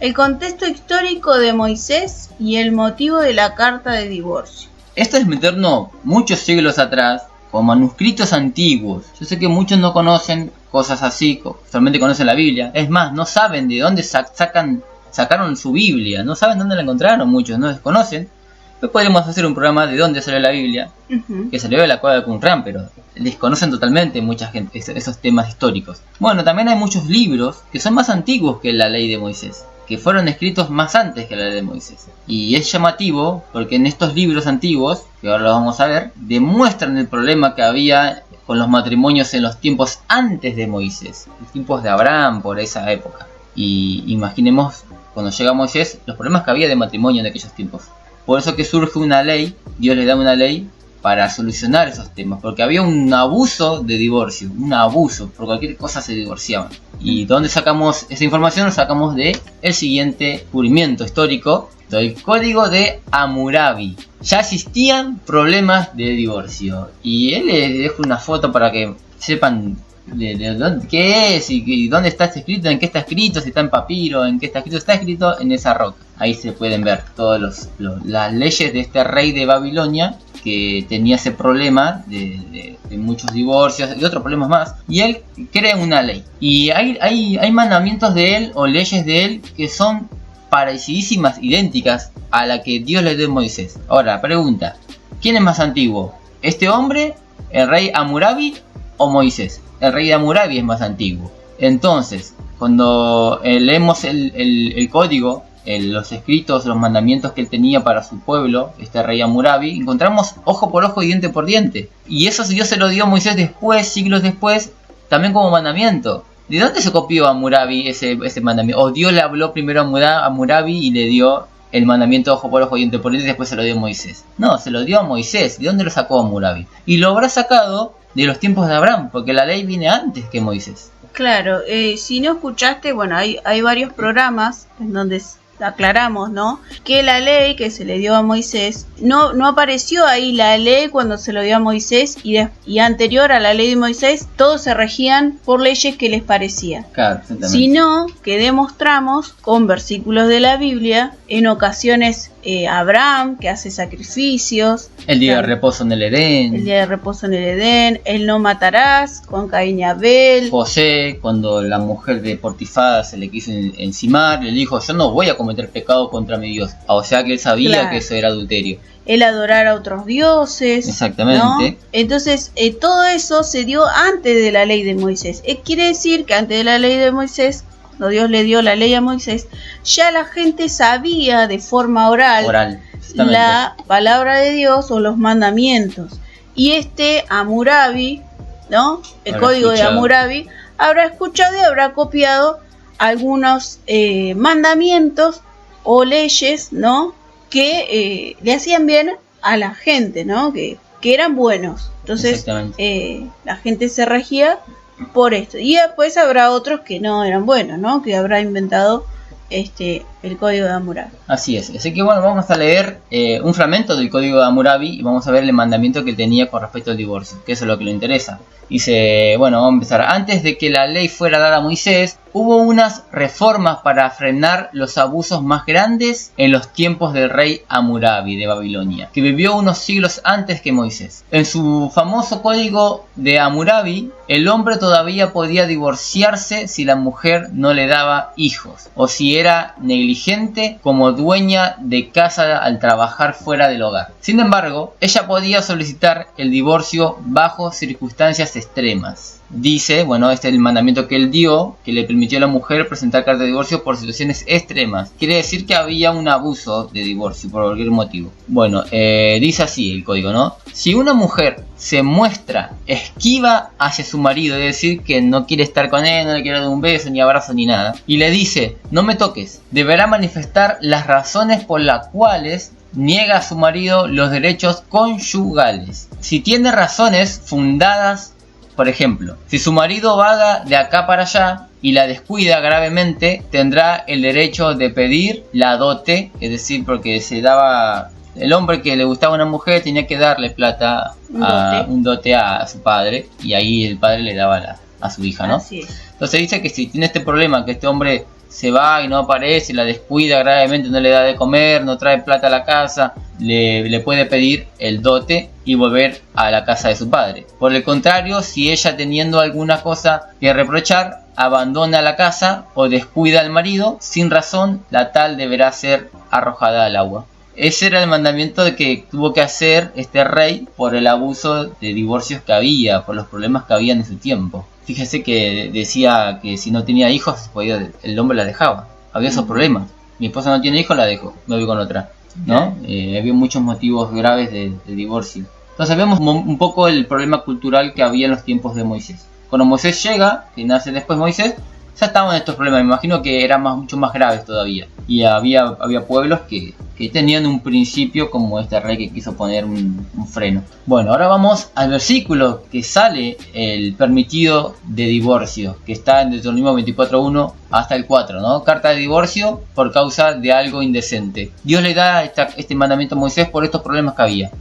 El contexto histórico de Moisés y el motivo de la carta de divorcio. Esto es meternos muchos siglos atrás, con manuscritos antiguos. Yo sé que muchos no conocen cosas así, solamente conocen la Biblia. Es más, no saben de dónde sacaron su Biblia, no saben dónde la encontraron, muchos no desconocen. Pues podríamos hacer un programa de dónde salió la Biblia, que salió de la cueva de Qumran, pero desconocen totalmente mucha gente esos temas históricos. Bueno, también hay muchos libros que son más antiguos que la ley de Moisés, que fueron escritos más antes que la ley de Moisés. Y es llamativo porque en estos libros antiguos, que ahora los vamos a ver, demuestran el problema que había con los matrimonios en los tiempos antes de Moisés, los tiempos de Abraham, por esa época. Y imaginemos, cuando llega Moisés, los problemas que había de matrimonio en aquellos tiempos. Por eso que surge una ley, Dios le da una ley para solucionar esos temas, porque había un abuso de divorcio, un abuso, por cualquier cosa se divorciaban. ¿Y dónde sacamos esa información? Lo sacamos de el siguiente descubrimiento histórico, del Código de Hammurabi. Ya existían problemas de divorcio, y él les dejo una foto para que sepan de dónde, qué es y dónde está escrito, en qué está escrito, si está en papiro, en qué está escrito en esa roca. Ahí se pueden ver todas las leyes de este rey de Babilonia, que tenía ese problema de muchos divorcios y otros problemas más, y él crea una ley. Y hay mandamientos de él o leyes de él que son parecidísimas, idénticas a la que Dios le dio a Moisés. Ahora, pregunta, ¿quién es más antiguo? ¿Este hombre, el rey Hammurabi, o Moisés? El rey de Hammurabi es más antiguo. Entonces, cuando leemos el código, los escritos, los mandamientos que él tenía para su pueblo, este rey Hammurabi, encontramos ojo por ojo y diente por diente. Y eso Dios se lo dio a Moisés después, siglos después, también como mandamiento. ¿De dónde se copió a Hammurabi ese mandamiento? ¿O Dios le habló primero a Hammurabi y le dio el mandamiento ojo por ojo, diente por diente, y después se lo dio a Moisés? No, se lo dio a Moisés. ¿De dónde lo sacó Hammurabi? Y lo habrá sacado de los tiempos de Abraham, porque la ley viene antes que Moisés. Claro, si no escuchaste, bueno, hay varios programas en donde aclaramos, ¿no? Que la ley que se le dio a Moisés, no apareció ahí la ley cuando se lo dio a Moisés y anterior a la ley de Moisés, todos se regían por leyes que les parecía. Claro, sino que demostramos con versículos de la Biblia, en ocasiones Abraham, que hace sacrificios. El día de reposo en el Edén. El día de reposo en el Edén. El no matarás, con Caín y Abel. José, cuando la mujer de Potifar se le quiso encimar, le dijo, yo no voy a cometer pecado contra mi Dios. O sea que él sabía que eso era adulterio. El adorar a otros dioses. Exactamente. ¿No? Entonces, todo eso se dio antes de la ley de Moisés. Quiere decir que antes de la ley de Moisés, cuando Dios le dio la ley a Moisés, ya la gente sabía de forma oral la palabra de Dios o los mandamientos. Y Hammurabi, ¿no? El código de Hammurabi, habrá escuchado y habrá copiado algunos mandamientos o leyes, ¿no? Que le hacían bien a la gente, ¿no? Que eran buenos. Entonces, la gente se regía por esto. Y después habrá otros que no eran buenos, ¿no? Que habrá inventado el código de Hammurabi. Así es. Así que bueno, vamos a leer un fragmento del código de Hammurabi y vamos a ver el mandamiento que tenía con respecto al divorcio, que eso es lo que le interesa. Dice, bueno, vamos a empezar. Antes de que la ley fuera dada a Moisés, hubo unas reformas para frenar los abusos más grandes en los tiempos del rey Hammurabi de Babilonia, que vivió unos siglos antes que Moisés. En su famoso código de Hammurabi, el hombre todavía podía divorciarse si la mujer no le daba hijos, o si era negligente como dueña de casa al trabajar fuera del hogar. Sin embargo, ella podía solicitar el divorcio bajo circunstancias extremas. Dice, bueno, este es el mandamiento que él dio, que le permitió a la mujer presentar carta de divorcio por situaciones extremas. Quiere decir que había un abuso de divorcio por cualquier motivo. Bueno, dice así el código, ¿no? Si una mujer se muestra esquiva hacia su marido, es decir, que no quiere estar con él, no le quiere dar un beso, ni abrazo, ni nada, y le dice, no me toques, deberá manifestar las razones por las cuales niega a su marido los derechos conyugales. Si tiene razones fundadas, por ejemplo, si su marido vaga de acá para allá y la descuida gravemente, tendrá el derecho de pedir la dote, es decir, porque se daba... El hombre que le gustaba a una mujer tenía que darle plata, un dote a su padre, y ahí el padre le daba a su hija, ¿no? Así es. Entonces dice que si tiene este problema, que este hombre se va y no aparece, la descuida gravemente, no le da de comer, no trae plata a la casa, le puede pedir el dote y volver a la casa de su padre. Por el contrario, si ella, teniendo alguna cosa que reprochar, abandona la casa o descuida al marido, sin razón, la tal deberá ser arrojada al agua. Ese era el mandamiento de que tuvo que hacer este rey por el abuso de divorcios que había, por los problemas que había en su tiempo. Fíjese que decía que si no tenía hijos, el hombre la dejaba. Había esos problemas. Mi esposa no tiene hijos, la dejo, me voy con otra, ¿no? Había muchos motivos graves de divorcio. Entonces vemos un poco el problema cultural que había en los tiempos de Moisés. Cuando Moisés llega, que nace después Moisés, ya estaban estos problemas. Me imagino que eran mucho más graves todavía. Y había pueblos que tenían un principio como este rey que quiso poner un freno. Bueno, ahora vamos al versículo que sale el permitido de divorcio, que está en Deuteronomio 24:1 hasta el 4, ¿no? Carta de divorcio por causa de algo indecente. Dios le da este mandamiento a Moisés por estos problemas que había.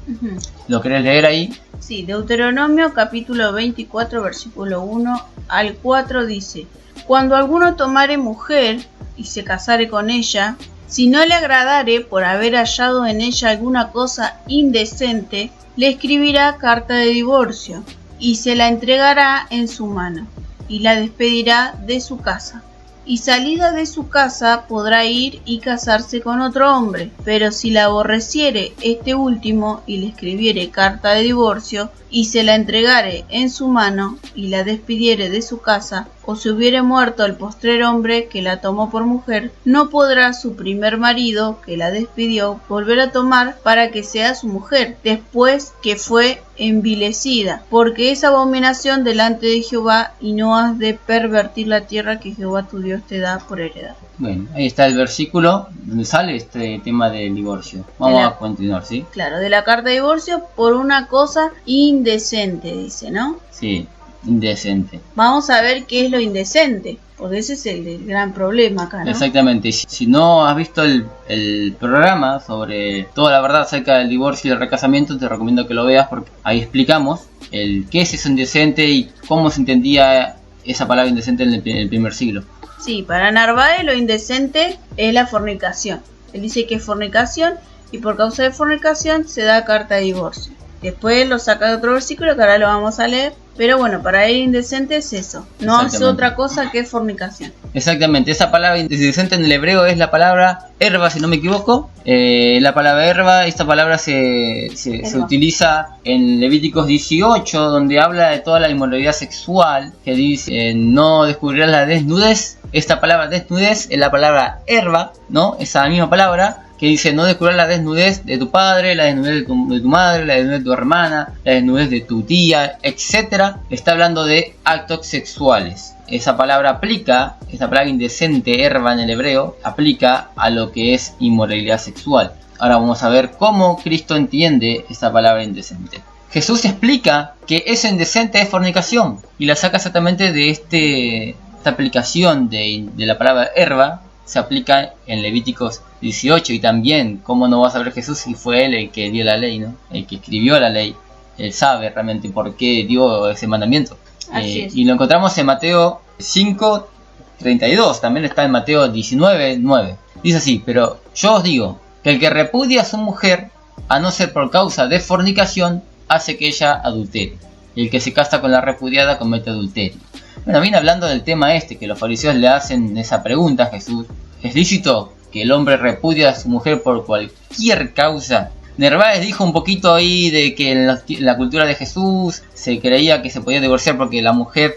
¿Lo querés leer ahí? Sí, Deuteronomio capítulo 24, versículo 1 al 4 dice: Cuando alguno tomare mujer y se casare con ella, si no le agradare por haber hallado en ella alguna cosa indecente, le escribirá carta de divorcio y se la entregará en su mano y la despedirá de su casa. Y salida de su casa podrá ir y casarse con otro hombre, pero si la aborreciere este último y le escribiere carta de divorcio y se la entregare en su mano y la despidiere de su casa, o se hubiere muerto el postrer hombre que la tomó por mujer, no podrá su primer marido, que la despidió, volver a tomar para que sea su mujer, después que fue envilecida, porque es abominación delante de Jehová, y no has de pervertir la tierra que Jehová tu Dios te da por heredad. Bueno, ahí está el versículo donde sale este tema del divorcio. Vamos a continuar, ¿sí? Claro, de la carta de divorcio por una cosa indecente, dice, ¿no? Sí, indecente. Vamos a ver qué es lo indecente, porque ese es el gran problema acá, ¿no? Exactamente. Si no has visto el programa sobre toda la verdad acerca del divorcio y el recasamiento, te recomiendo que lo veas, porque ahí explicamos qué es eso indecente y cómo se entendía esa palabra indecente en el primer siglo. Sí, para Narváez lo indecente es la fornicación. Él dice que es fornicación y por causa de fornicación se da carta de divorcio. Después lo saca de otro versículo que ahora lo vamos a leer. Pero bueno, para él indecente es eso. No hace otra cosa que fornicación. Exactamente, esa palabra indecente en el hebreo es la palabra herba, si no me equivoco. La palabra herba, esta palabra se utiliza en Levíticos 18, donde habla de toda la inmoralidad sexual, que dice no descubrirás la desnudez. Esta palabra desnudez es la palabra herba, ¿no? Esa misma palabra que dice no descubrir la desnudez de tu padre, la desnudez de tu madre, la desnudez de tu hermana, la desnudez de tu tía, etc. Está hablando de actos sexuales. Esa palabra aplica, esa palabra indecente, herba en el hebreo, aplica a lo que es inmoralidad sexual. Ahora vamos a ver cómo Cristo entiende esta palabra indecente. Jesús explica que eso indecente es fornicación y la saca exactamente de esta aplicación de la palabra herba. Se aplica en Levíticos 18 y también, ¿cómo no va a saber Jesús si fue él el que dio la ley, ¿no? El que escribió la ley? Él sabe realmente por qué dio ese mandamiento. Y lo encontramos en Mateo 5:32, también está en Mateo 19:9. Dice así: pero yo os digo que el que repudia a su mujer, a no ser por causa de fornicación, hace que ella adultere. Y el que se casa con la repudiada comete adulterio. Bueno, viene hablando del tema que los fariseos le hacen esa pregunta a Jesús. ¿Es lícito que el hombre repudia a su mujer por cualquier causa? Narváez dijo un poquito ahí de que en la cultura de Jesús se creía que se podía divorciar porque la mujer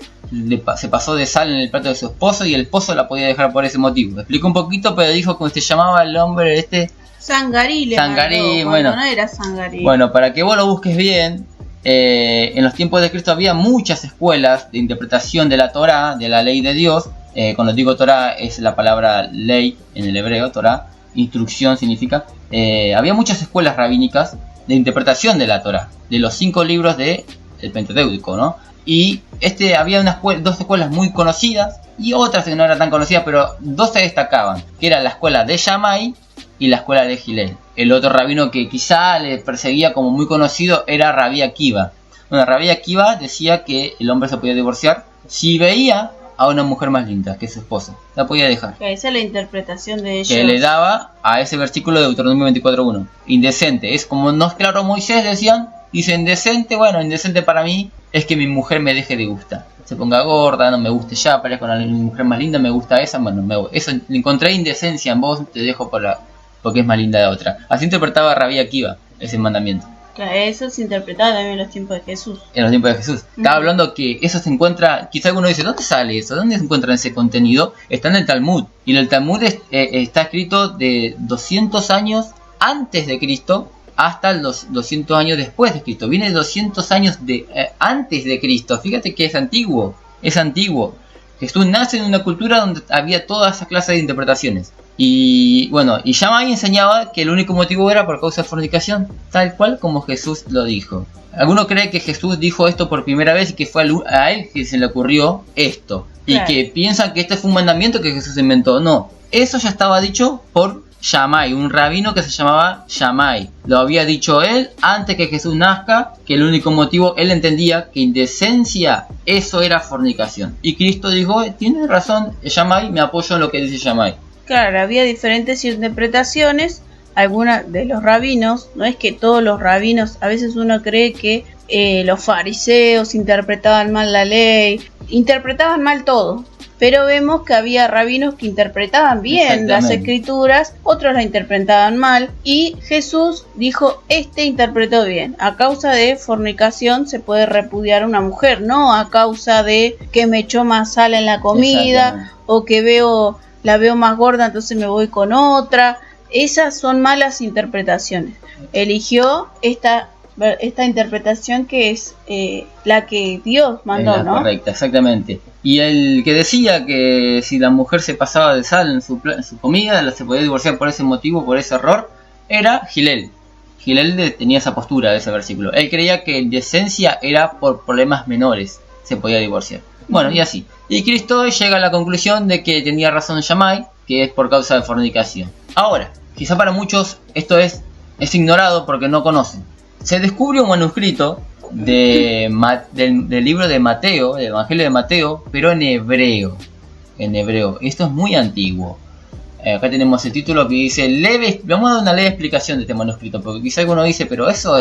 se pasó de sal en el plato de su esposo y el esposo la podía dejar por ese motivo. Explicó un poquito, pero dijo cómo se llamaba el hombre Sangarí, bueno, no era Sangarí. Bueno, para que vos lo busques bien, en los tiempos de Cristo había muchas escuelas de interpretación de la Torá, de la ley de Dios. Cuando digo Torá es la palabra ley en el hebreo, Torá, instrucción significa. Había muchas escuelas rabínicas de interpretación de la Torá, de los 5 libros del Pentateuco, ¿no? Y había dos escuelas muy conocidas y otras que no eran tan conocidas, pero dos se destacaban, que era la escuela de Shammai y la escuela de Hillel. El otro rabino que quizá le perseguía como muy conocido era Rabí Akiva. Bueno, Rabí Akiva decía que el hombre se podía divorciar si veía a una mujer más linda que su esposa. La podía dejar. Que esa es la interpretación de ellos. Que le daba a ese versículo de Deuteronomio 24:1. Indecente. Es como no es claro Moisés, decían. Dice indecente. Bueno, indecente para mí es que mi mujer me deje de gustar. Se ponga gorda, no me guste ya, parezca con una mujer más linda, me gusta esa. Bueno, eso encontré indecencia en vos, te dejo porque es más linda de otra. Así interpretaba Rabí Akiva ese mandamiento. Claro, eso se interpretaba también en los tiempos de Jesús. En los tiempos de Jesús. Estaba hablando que eso se encuentra, quizá alguno dice, ¿dónde sale eso? ¿Dónde se encuentra ese contenido? Está en el Talmud. Y en el Talmud está escrito de 200 años antes de Cristo hasta los 200 años después de Cristo. Viene 200 años antes de Cristo. Fíjate que es antiguo. Es antiguo. Jesús nace en una cultura donde había toda esa clase de interpretaciones. Y bueno, y Shammai enseñaba que el único motivo era por causa de fornicación, tal cual como Jesús lo dijo. Algunos creen que Jesús dijo esto por primera vez y que fue a él que se le ocurrió esto. Claro. Y que piensan que este fue un mandamiento que Jesús inventó. No, eso ya estaba dicho por Shammai, un rabino que se llamaba Shammai. Lo había dicho él antes que Jesús nazca, que el único motivo, él entendía que indecencia, eso era fornicación. Y Cristo dijo, tiene razón Shammai, me apoyo en lo que dice Shammai. Claro, había diferentes interpretaciones, algunas de los rabinos, no es que todos los rabinos, a veces uno cree que los fariseos interpretaban mal la ley, interpretaban mal todo, Pero vemos que había rabinos que interpretaban bien las escrituras, otros la interpretaban mal, y Jesús dijo, este interpretó bien. A causa de fornicación se puede repudiar a una mujer, no a causa de que me echó más sal en la comida, o que la veo más gorda, entonces me voy con otra. Esas son malas interpretaciones. Eligió esta interpretación que es la que Dios mandó, ¿no? Correcta, exactamente. Y el que decía que si la mujer se pasaba de sal en su comida, se podía divorciar por ese motivo, por ese error, era Gilel. Gilel tenía esa postura de ese versículo. Él creía que de esencia era por problemas menores, se podía divorciar. Bueno, y así. Y Cristo llega a la conclusión de que tenía razón Shammai, que es por causa de fornicación. Ahora, quizá para muchos esto es ignorado porque no conocen. Se descubre un manuscrito del libro de Mateo, del Evangelio de Mateo, pero en hebreo. Esto es muy antiguo. Acá tenemos el título que dice, vamos a dar una leve explicación de este manuscrito, porque quizá alguno dice, pero eso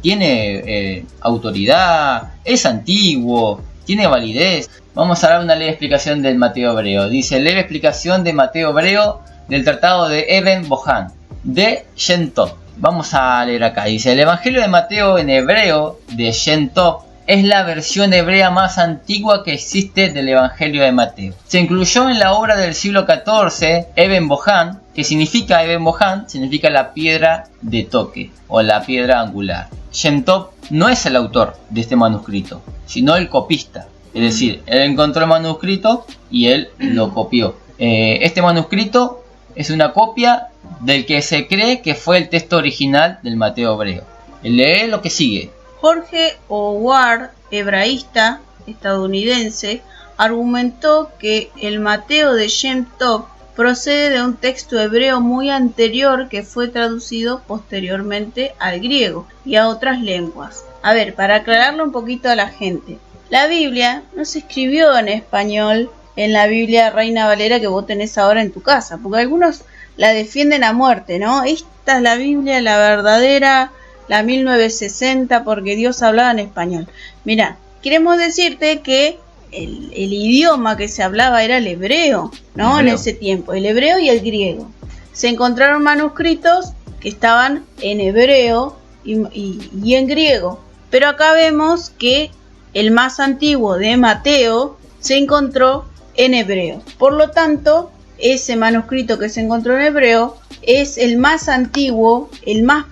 tiene autoridad, es antiguo, tiene validez. Vamos a dar una leve explicación del Mateo hebreo. Dice, leve explicación de Mateo hebreo del tratado de Eben Bohan, de Shem Tov. Vamos a leer acá. Dice, el Evangelio de Mateo en hebreo de Shem Tov es la versión hebrea más antigua que existe del Evangelio de Mateo. Se incluyó en la obra del siglo XIV, Eben Bohan, que significa Eben Bohan, significa la piedra de toque o la piedra angular. Shem Tov no es el autor de este manuscrito, sino el copista. Es decir, él encontró el manuscrito y él lo copió. Este manuscrito es una copia del que se cree que fue el texto original del Mateo hebreo. Lee lo que sigue. Jorge Howard, hebraísta estadounidense, argumentó que el Mateo de Shem Tov procede de un texto hebreo muy anterior que fue traducido posteriormente al griego y a otras lenguas. A ver, para aclararlo un poquito a la gente, la Biblia no se escribió en español en la Biblia Reina Valera que vos tenés ahora en tu casa, porque algunos la defienden a muerte, ¿no? Esta es la Biblia, la verdadera, la 1960, porque Dios hablaba en español. Mira, queremos decirte que el idioma que se hablaba era el hebreo, ¿no? En ese tiempo, el hebreo y el griego. Se encontraron manuscritos que estaban en hebreo y en griego, pero acá vemos que el más antiguo de Mateo se encontró en hebreo. Por lo tanto, ese manuscrito que se encontró en hebreo es el más antiguo, el más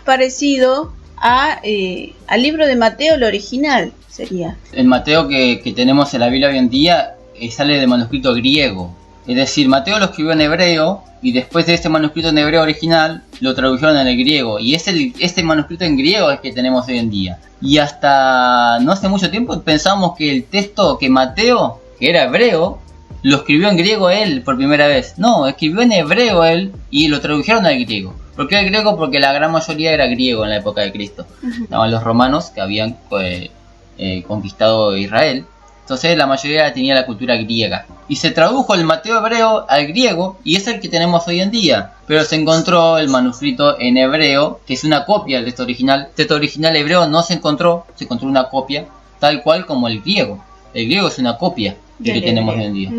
parecido al libro de Mateo, el original sería. El Mateo que tenemos en la Biblia hoy en día sale de manuscrito griego. Es decir, Mateo lo escribió en hebreo y después de este manuscrito en hebreo original lo tradujeron en el griego. Y este manuscrito en griego es que tenemos hoy en día. Y hasta no hace mucho tiempo pensábamos que el texto que Mateo, que era hebreo, lo escribió en griego él por primera vez. No, escribió en hebreo él y lo tradujeron al griego. ¿Por qué al griego? Porque la gran mayoría era griego en la época de Cristo. Estaban los romanos que habían conquistado Israel. Entonces la mayoría tenía la cultura griega. Y se tradujo el Mateo hebreo al griego y es el que tenemos hoy en día. Pero se encontró el manuscrito en hebreo, que es una copia del texto original. El texto original hebreo no se encontró una copia tal cual como el griego. El griego es una copia del que tenemos hoy en día.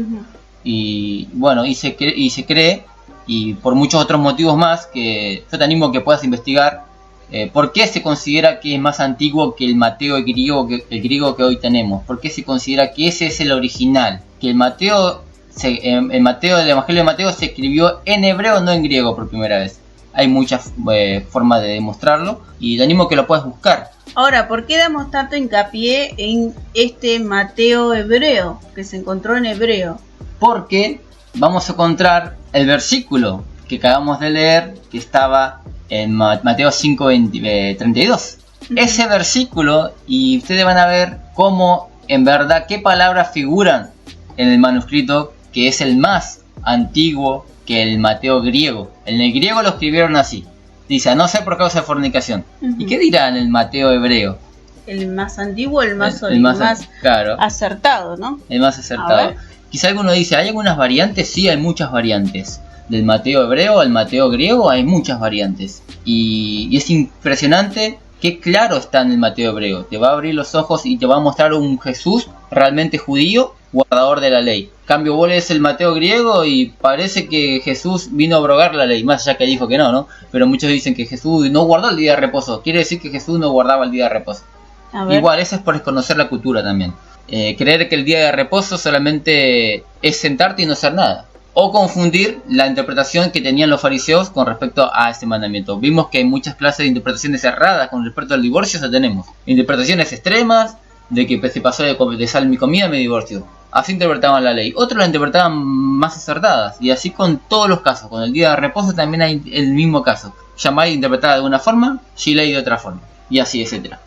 Y bueno, y se cree, y por muchos otros motivos más, que yo te animo a que puedas investigar por qué se considera que es más antiguo que el Mateo el griego que hoy tenemos. ¿Por qué se considera que ese es el original? Que el Mateo del Evangelio de Mateo se escribió en hebreo, no en griego por primera vez. Hay muchas formas de demostrarlo y te animo a que lo puedas buscar. Ahora, ¿por qué damos tanto hincapié en este Mateo hebreo, que se encontró en hebreo? Porque vamos a encontrar el versículo que acabamos de leer, que estaba en Mateo 5:32. Ese versículo, y ustedes van a ver cómo, en verdad, qué palabras figuran en el manuscrito, que es el más antiguo que el Mateo griego. En el griego lo escribieron así. Dice, a no ser por causa de fornicación. ¿Y qué dirá en el Mateo hebreo? El más antiguo, el más claro, acertado, ¿no? El más acertado. Quizá alguno dice, ¿hay algunas variantes? Sí, hay muchas variantes. Del Mateo hebreo al Mateo griego hay muchas variantes. Y es impresionante qué claro está en el Mateo hebreo. Te va a abrir los ojos y te va a mostrar un Jesús realmente judío guardador de la ley. Cambio, vos lees el Mateo griego y parece que Jesús vino a abrogar la ley, más allá que dijo que no, pero muchos dicen que Jesús no guardó el día de reposo, quiere decir que Jesús no guardaba el día de reposo. Igual, eso es por desconocer la cultura también. Creer que el día de reposo solamente es sentarte y no hacer nada. O confundir la interpretación que tenían los fariseos con respecto a este mandamiento. Vimos que hay muchas clases de interpretaciones erradas con respecto al divorcio, ya tenemos. Interpretaciones extremas, de que se pasó de sal mi comida me divorcio. Así interpretaban la ley. Otros la interpretaban más acertadas. Y así con todos los casos. Con el día de reposo también hay el mismo caso. Shamay interpretada de una forma, Shilei de otra forma. Y así, etcétera.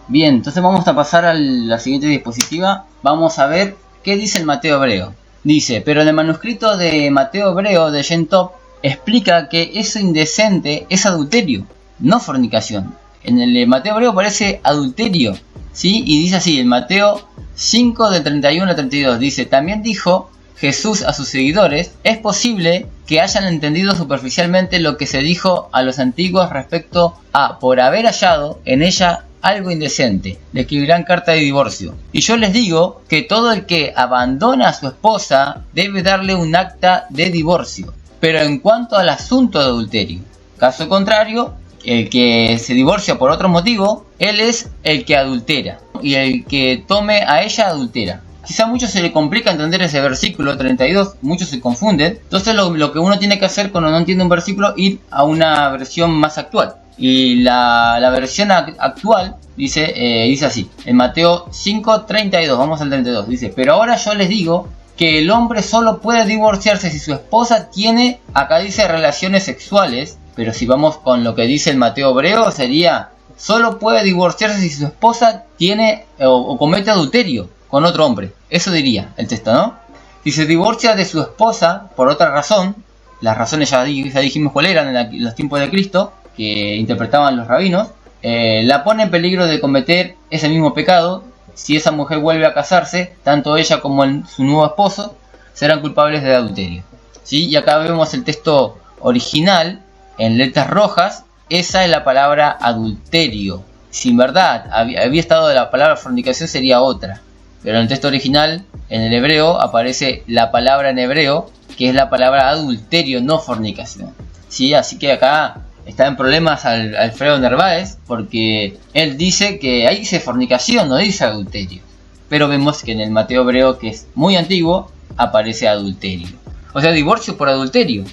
Bien, entonces vamos a pasar a la siguiente diapositiva. Vamos a ver qué dice el Mateo hebreo. Dice, pero en el manuscrito de Mateo hebreo de Gentop explica que eso indecente es adulterio, no fornicación. En el Mateo hebreo parece adulterio, ¿sí? Y dice así, el Mateo 5 del 31 al 32, dice, también dijo Jesús a sus seguidores, es posible que hayan entendido superficialmente lo que se dijo a los antiguos respecto a, por haber hallado en ella algo indecente, le escribirán carta de divorcio. Y yo les digo que todo el que abandona a su esposa debe darle un acta de divorcio. Pero en cuanto al asunto de adulterio, caso contrario, el que se divorcia por otro motivo, él es el que adultera. Y el que tome a ella adultera. Quizá a muchos se le complica entender ese versículo 32, muchos se confunden. Entonces lo que uno tiene que hacer cuando no entiende un versículo, ir a una versión más actual. Y la versión actual dice así, en Mateo 5:32, vamos al 32, dice, pero ahora yo les digo que el hombre solo puede divorciarse si su esposa tiene, acá dice relaciones sexuales, pero si vamos con lo que dice el Mateo hebreo sería, solo puede divorciarse si su esposa tiene o comete adulterio con otro hombre, eso diría el texto, ¿no? Si se divorcia de su esposa por otra razón, las razones ya dijimos cuáles eran en los tiempos de Cristo, que interpretaban los rabinos, la pone en peligro de cometer ese mismo pecado. Si esa mujer vuelve a casarse, tanto ella como su nuevo esposo serán culpables de adulterio, ¿sí? Y acá vemos el texto original en letras rojas, esa es la palabra adulterio. Si en verdad había estado la palabra fornicación sería otra, pero en el texto original, en el hebreo, aparece la palabra en hebreo, que es la palabra adulterio, no fornicación, ¿sí? Así que acá está en problemas Alfredo Narváez, porque él dice que ahí dice fornicación, no dice adulterio. Pero vemos que en el Mateo hebreo, que es muy antiguo, aparece adulterio. O sea, divorcio por adulterio.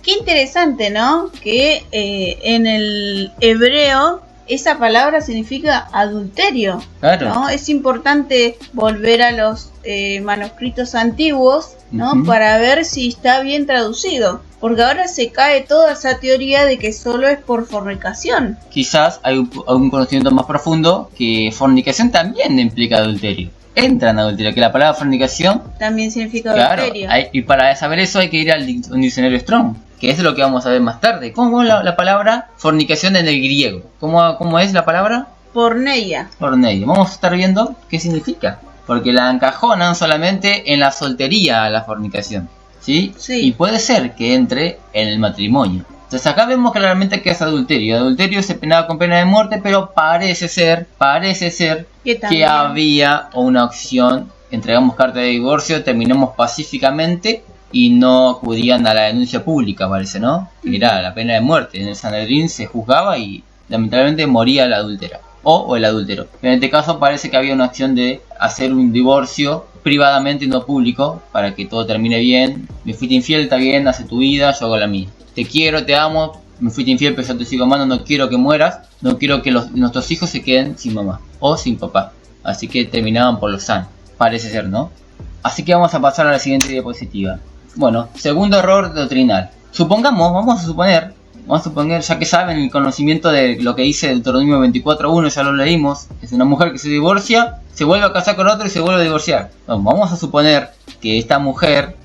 Qué interesante, ¿no? Que en el hebreo esa palabra significa adulterio. Claro. ¿No? Es importante volver a los manuscritos antiguos, ¿no? Uh-huh. Para ver si está bien traducido. Porque ahora se cae toda esa teoría de que solo es por fornicación. Quizás hay un conocimiento más profundo que fornicación también implica adulterio. Entra en adulterio, que la palabra fornicación también significa adulterio. Y para saber eso hay que ir al diccionario Strong, que es lo que vamos a ver más tarde. ¿Cómo es la palabra fornicación en el griego? ¿Cómo es la palabra? Porneia. Porneia. Vamos a estar viendo qué significa. Porque la encajonan solamente en la soltería a la fornicación. ¿Sí? Sí. Y puede ser que entre en el matrimonio. Entonces acá vemos claramente que es adulterio. Adulterio se penaba con pena de muerte, pero parece ser que había una opción. Entregamos carta de divorcio, terminamos pacíficamente y no acudían a la denuncia pública, parece, ¿no? Que era la pena de muerte. En el Sanedrín se juzgaba y lamentablemente moría la adúltera o el adúltero. En este caso parece que había una opción de hacer un divorcio privadamente y no público para que todo termine bien. Me fuiste infiel, está bien, hace tu vida, yo hago la mía. Te quiero, te amo, me fuiste infiel, pero yo te sigo amando, no quiero que mueras, no quiero que nuestros hijos se queden sin mamá o sin papá. Así que terminaban por lo sano, parece ser, ¿no? Así que vamos a pasar a la siguiente diapositiva. Bueno, segundo error doctrinal. Vamos a suponer, ya que saben el conocimiento de lo que dice Deuteronomio 24:1, ya lo leímos, es una mujer que se divorcia, se vuelve a casar con otro y se vuelve a divorciar. Bueno, vamos a suponer que esta mujer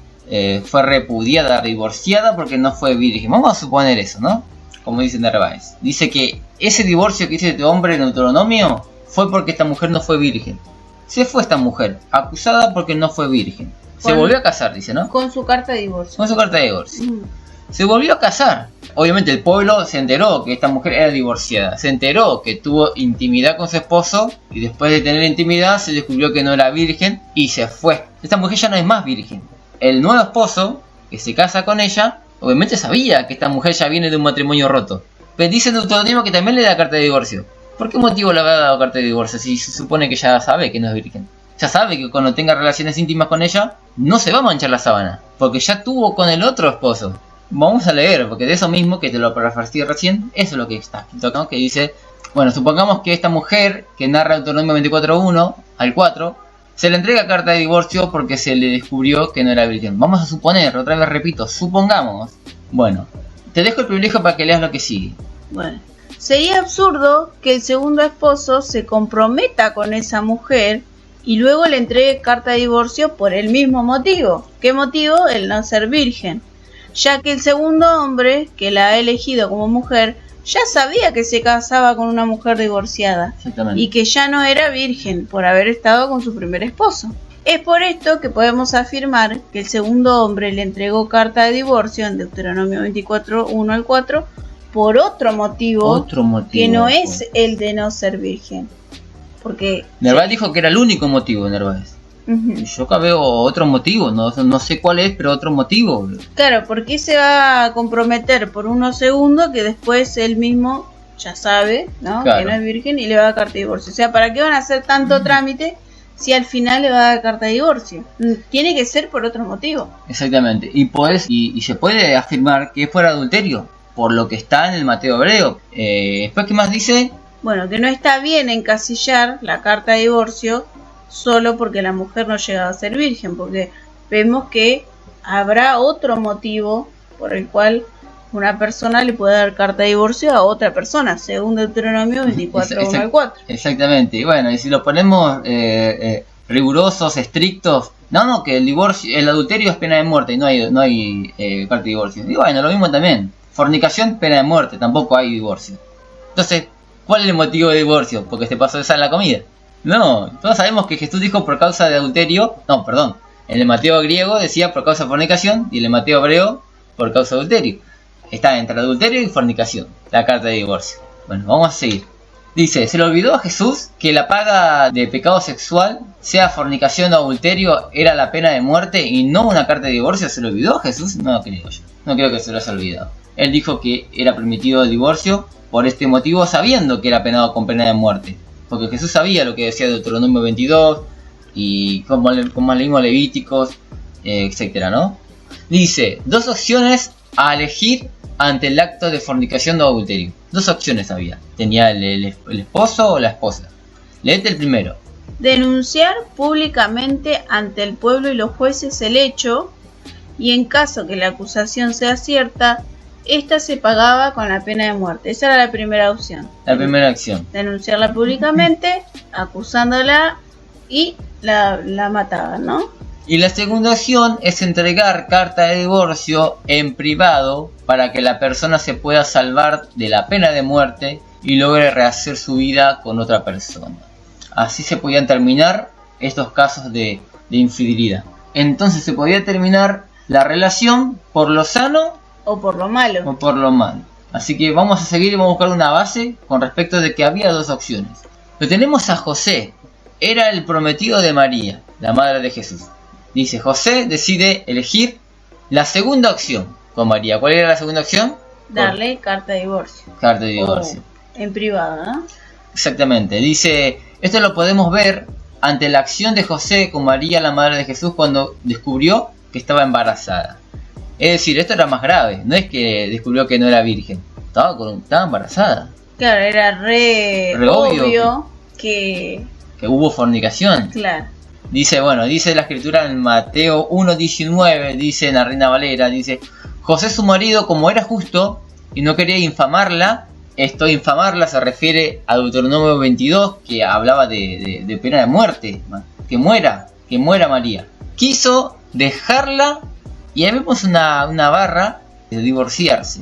fue repudiada, divorciada porque no fue virgen. Vamos a suponer eso, ¿no? Como dice Narváez. Dice que ese divorcio que hizo este hombre en Deuteronomio fue porque esta mujer no fue virgen. Se fue esta mujer, acusada porque no fue virgen. Se volvió a casar, dice, ¿no? Con su carta de divorcio. Con su carta de divorcio. Se volvió a casar. Obviamente el pueblo se enteró que esta mujer era divorciada. Se enteró que tuvo intimidad con su esposo. Y después de tener intimidad se descubrió que no era virgen. Y se fue. esta mujer ya no es más virgen. El nuevo esposo, que se casa con ella, obviamente sabía que esta mujer ya viene de un matrimonio roto. Pero dice en Deuteronomio que también le da carta de divorcio. ¿Por qué motivo le habrá dado carta de divorcio si se supone que ya sabe que no es virgen? Ya sabe que cuando tenga relaciones íntimas con ella, no se va a manchar la sábana, porque ya tuvo con el otro esposo. Vamos a leer, porque de eso mismo que te lo parafraseé recién, eso es lo que está escrito, ¿no? Que dice, bueno, supongamos que esta mujer, que narra Deuteronomio 24:1 al 4, se le entrega carta de divorcio porque se le descubrió que no era virgen. Vamos a suponer, otra vez repito, supongamos. Bueno, te dejo el privilegio para que leas lo que sigue. Bueno, sería absurdo que el segundo esposo se comprometa con esa mujer y luego le entregue carta de divorcio por el mismo motivo. ¿Qué motivo? El no ser virgen. Ya que el segundo hombre, que la ha elegido como mujer, ya sabía que se casaba con una mujer divorciada y que ya no era virgen por haber estado con su primer esposo. Es por esto que podemos afirmar que el segundo hombre le entregó carta de divorcio en Deuteronomio 24:1 al 4 por otro motivo que no es el de no ser virgen. Porque Narváez dijo que era el único motivo, Narváez. Yo acá veo otro motivo, no sé cuál es, pero otro motivo. Claro, porque se va a comprometer por unos segundos que después él mismo ya sabe, ¿no? Claro. Que no es virgen y le va a dar carta de divorcio. O sea, ¿para qué van a hacer tanto trámite si al final le va a dar carta de divorcio? Tiene que ser por otro motivo. Exactamente, y se puede afirmar que es por adulterio, por lo que está en el Mateo hebreo. Después, ¿qué más dice? Bueno, que no está bien encasillar la carta de divorcio solo porque la mujer no llegaba a ser virgen, porque vemos que habrá otro motivo por el cual una persona le puede dar carta de divorcio a otra persona, según Deuteronomio 24:1 al 4. Exactamente, y bueno, y si lo ponemos rigurosos, estrictos, no, que el divorcio, el adulterio es pena de muerte y no hay carta de divorcio. Y bueno, lo mismo también, fornicación, pena de muerte, tampoco hay divorcio. Entonces, ¿cuál es el motivo de divorcio? Porque se pasó de sal la comida. No, todos sabemos que Jesús dijo por causa de adulterio, en el Mateo griego decía por causa de fornicación y en el Mateo hebreo por causa de adulterio. Está entre adulterio y fornicación, la carta de divorcio. Bueno, vamos a seguir. Dice, ¿se le olvidó a Jesús que la paga de pecado sexual, sea fornicación o adulterio, era la pena de muerte y no una carta de divorcio? ¿Se le olvidó a Jesús? No creo yo, no creo que se lo haya olvidado. Él dijo que era permitido el divorcio por este motivo, sabiendo que era penado con pena de muerte. Porque Jesús sabía lo que decía Deuteronomio 22 y como leímos Levíticos, etcétera, ¿no? Dice, dos opciones a elegir ante el acto de fornicación o adulterio. Dos opciones había. Tenía el esposo o la esposa. Léete el primero. Denunciar públicamente ante el pueblo y los jueces el hecho, y en caso que la acusación sea cierta, esta se pagaba con la pena de muerte. Esa era la primera opción. La primera acción. Denunciarla públicamente, acusándola y la mataban, ¿no? Y la segunda opción es entregar carta de divorcio en privado para que la persona se pueda salvar de la pena de muerte y logre rehacer su vida con otra persona. Así se podían terminar estos casos de infidelidad. Entonces se podía terminar la relación por lo sano o por lo malo. O por lo malo. Así que vamos a seguir y vamos a buscar una base con respecto de que había dos opciones. Pero tenemos a José. Era el prometido de María, la madre de Jesús. Dice, José decide elegir la segunda opción con María. ¿Cuál era la segunda opción? Darle carta de divorcio. Carta de divorcio. En privado, ¿no? Exactamente. Dice, esto lo podemos ver ante la acción de José con María, la madre de Jesús, cuando descubrió que estaba embarazada. Es decir, esto era más grave, no es que descubrió que no era virgen, estaba embarazada. Claro, era re obvio que hubo fornicación. Claro. Dice la escritura en Mateo 1:19, dice en la Reina Valera, dice, José su marido, como era justo y no quería infamarla, infamarla se refiere a Deuteronomio 22, que hablaba de pena de muerte, que muera María. Quiso dejarla. Y ahí vemos una barra de divorciarse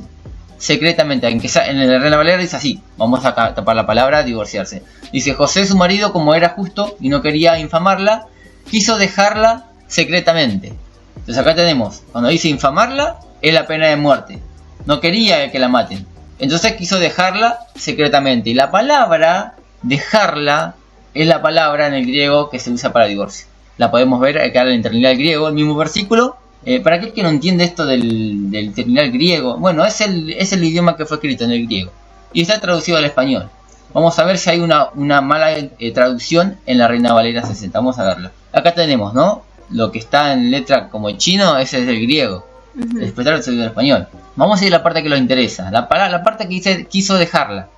secretamente. En la Reina Valera dice así, vamos a tapar la palabra divorciarse. Dice, José su marido, como era justo y no quería infamarla, quiso dejarla secretamente. Entonces acá tenemos, cuando dice infamarla, es la pena de muerte. No quería que la maten. Entonces quiso dejarla secretamente. Y la palabra dejarla es la palabra en el griego que se usa para divorcio. la podemos ver acá en el interlineal griego, el mismo versículo. Para aquel que no entiende esto del interlineal griego, bueno, es el idioma que fue escrito en el griego y está traducido al español. Vamos a ver si hay una mala traducción en la Reina Valera 60. Vamos a verla. Acá tenemos, ¿no? Lo que está en letra como chino, ese es el griego. Después está traducido al español. Vamos a ir a la parte que nos interesa. La parte que dice quiso dejarla.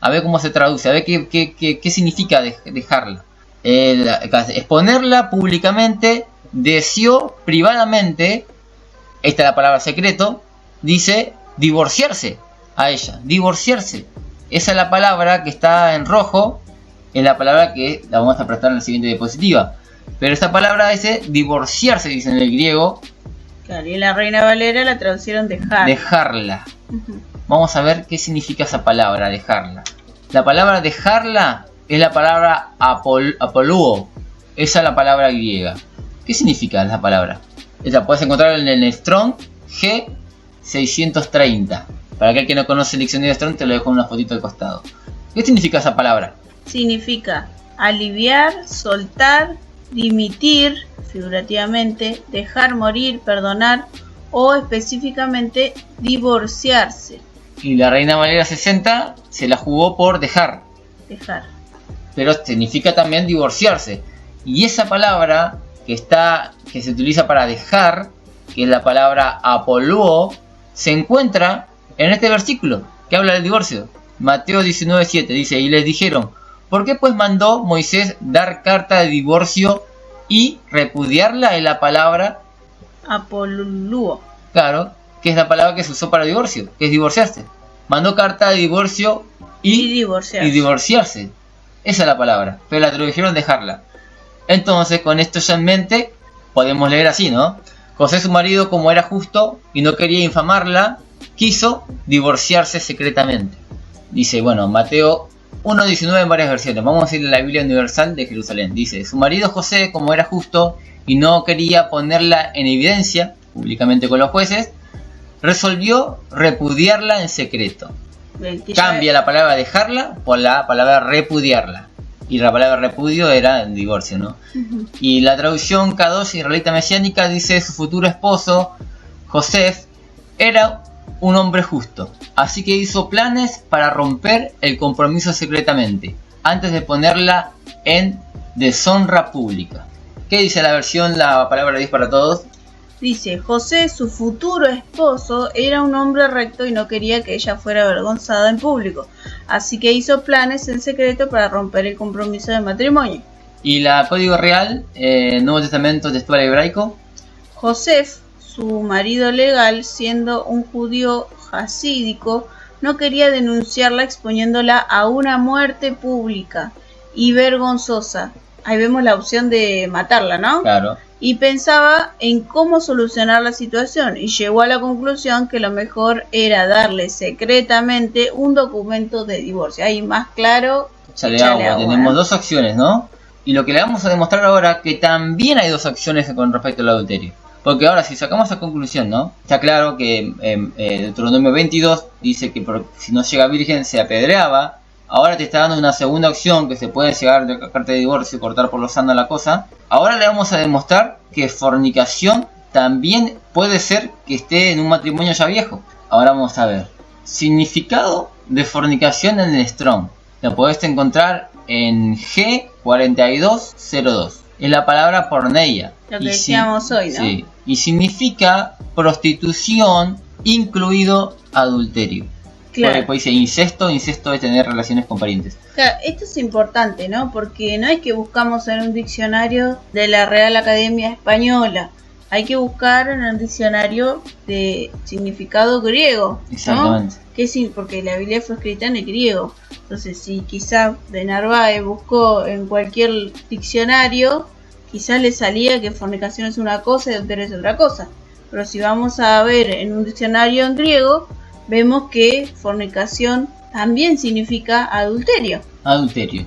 A ver cómo se traduce, a ver qué significa dejarla. Exponerla públicamente, deseó privadamente, esta es la palabra secreto, dice divorciarse a ella, divorciarse. Esa es la palabra que está en rojo, es la palabra que la vamos a prestar en la siguiente diapositiva. Pero esta palabra dice divorciarse, dice en el griego. Claro, y en la Reina Valera la traducieron dejar. Dejarla. Vamos a ver qué significa esa palabra, dejarla. La palabra dejarla es la palabra apoluo. Esa es la palabra griega. ¿Qué significa esa palabra? La puedes encontrar en el Strong G630. Para aquel que no conoce el diccionario de Strong, te lo dejo en una fotito al costado. ¿Qué significa esa palabra? Significa aliviar, soltar, dimitir, figurativamente, dejar morir, perdonar o específicamente divorciarse. Y la Reina Valera 60 se la jugó por dejar. Dejar. Pero significa también divorciarse. Y esa palabra que se utiliza para dejar, que es la palabra apoluo, se encuentra en este versículo que habla del divorcio. Mateo 19:7 dice: y les dijeron, ¿por qué pues mandó Moisés dar carta de divorcio y repudiarla? Es la palabra apoluo. Claro, que es la palabra que se usó para divorcio, que es divorciarse. Mandó carta de divorcio y divorciarse. Esa es la palabra, pero la tradujeron dejarla. Entonces, con esto ya en mente, podemos leer así, ¿no? José, su marido, como era justo y no quería infamarla, quiso divorciarse secretamente. Dice, bueno, Mateo 1:19 en varias versiones. Vamos a ir a la Biblia Universal de Jerusalén. Dice, su marido José, como era justo y no quería ponerla en evidencia públicamente con los jueces, resolvió repudiarla en secreto. Cambia la palabra dejarla por la palabra repudiarla. Y la palabra repudio era el divorcio, ¿no? Y la traducción K2 israelita mesiánica dice: su futuro esposo, José, era un hombre justo. Así que hizo planes para romper el compromiso secretamente, antes de ponerla en deshonra pública. ¿Qué dice la versión, la palabra de Dios para todos? Dice, José, su futuro esposo, era un hombre recto y no quería que ella fuera avergonzada en público. Así que hizo planes en secreto para romper el compromiso de matrimonio. ¿Y la Código Real, Nuevo Testamento textual hebraico? José, su marido legal, siendo un judío jasídico, no quería denunciarla exponiéndola a una muerte pública y vergonzosa. Ahí vemos la opción de matarla, ¿no? Claro. Y pensaba en cómo solucionar la situación y llegó a la conclusión que lo mejor era darle secretamente un documento de divorcio. Ahí más claro. Échale agua. Tenemos dos opciones, ¿no? Y lo que le vamos a demostrar ahora que también hay dos opciones con respecto al adulterio. Porque ahora si sacamos esa conclusión, ¿no? Está claro que Deuteronomio 22 dice que si no llega virgen se apedreaba. Ahora te está dando una segunda opción, que se puede llegar de carta de divorcio y cortar por lo sano la cosa. Ahora le vamos a demostrar que fornicación también puede ser que esté en un matrimonio ya viejo. Ahora vamos a ver. Significado de fornicación en el Strong. Lo podés encontrar en G4202. Es la palabra porneia. Lo que decíamos hoy, ¿no? Sí. Y significa prostitución, incluido adulterio. Claro. Después dice incesto es tener relaciones con parientes. Claro, esto es importante, ¿no? Porque no es que buscamos en un diccionario de la Real Academia Española. Hay que buscar en un diccionario de significado griego, ¿no? Exactamente. Porque la Biblia fue escrita en el griego. Entonces, si quizá de Narváez buscó en cualquier diccionario, quizás le salía que fornicación es una cosa y adulterio es otra cosa. Pero si vamos a ver en un diccionario en griego, vemos que fornicación también significa adulterio. Adulterio.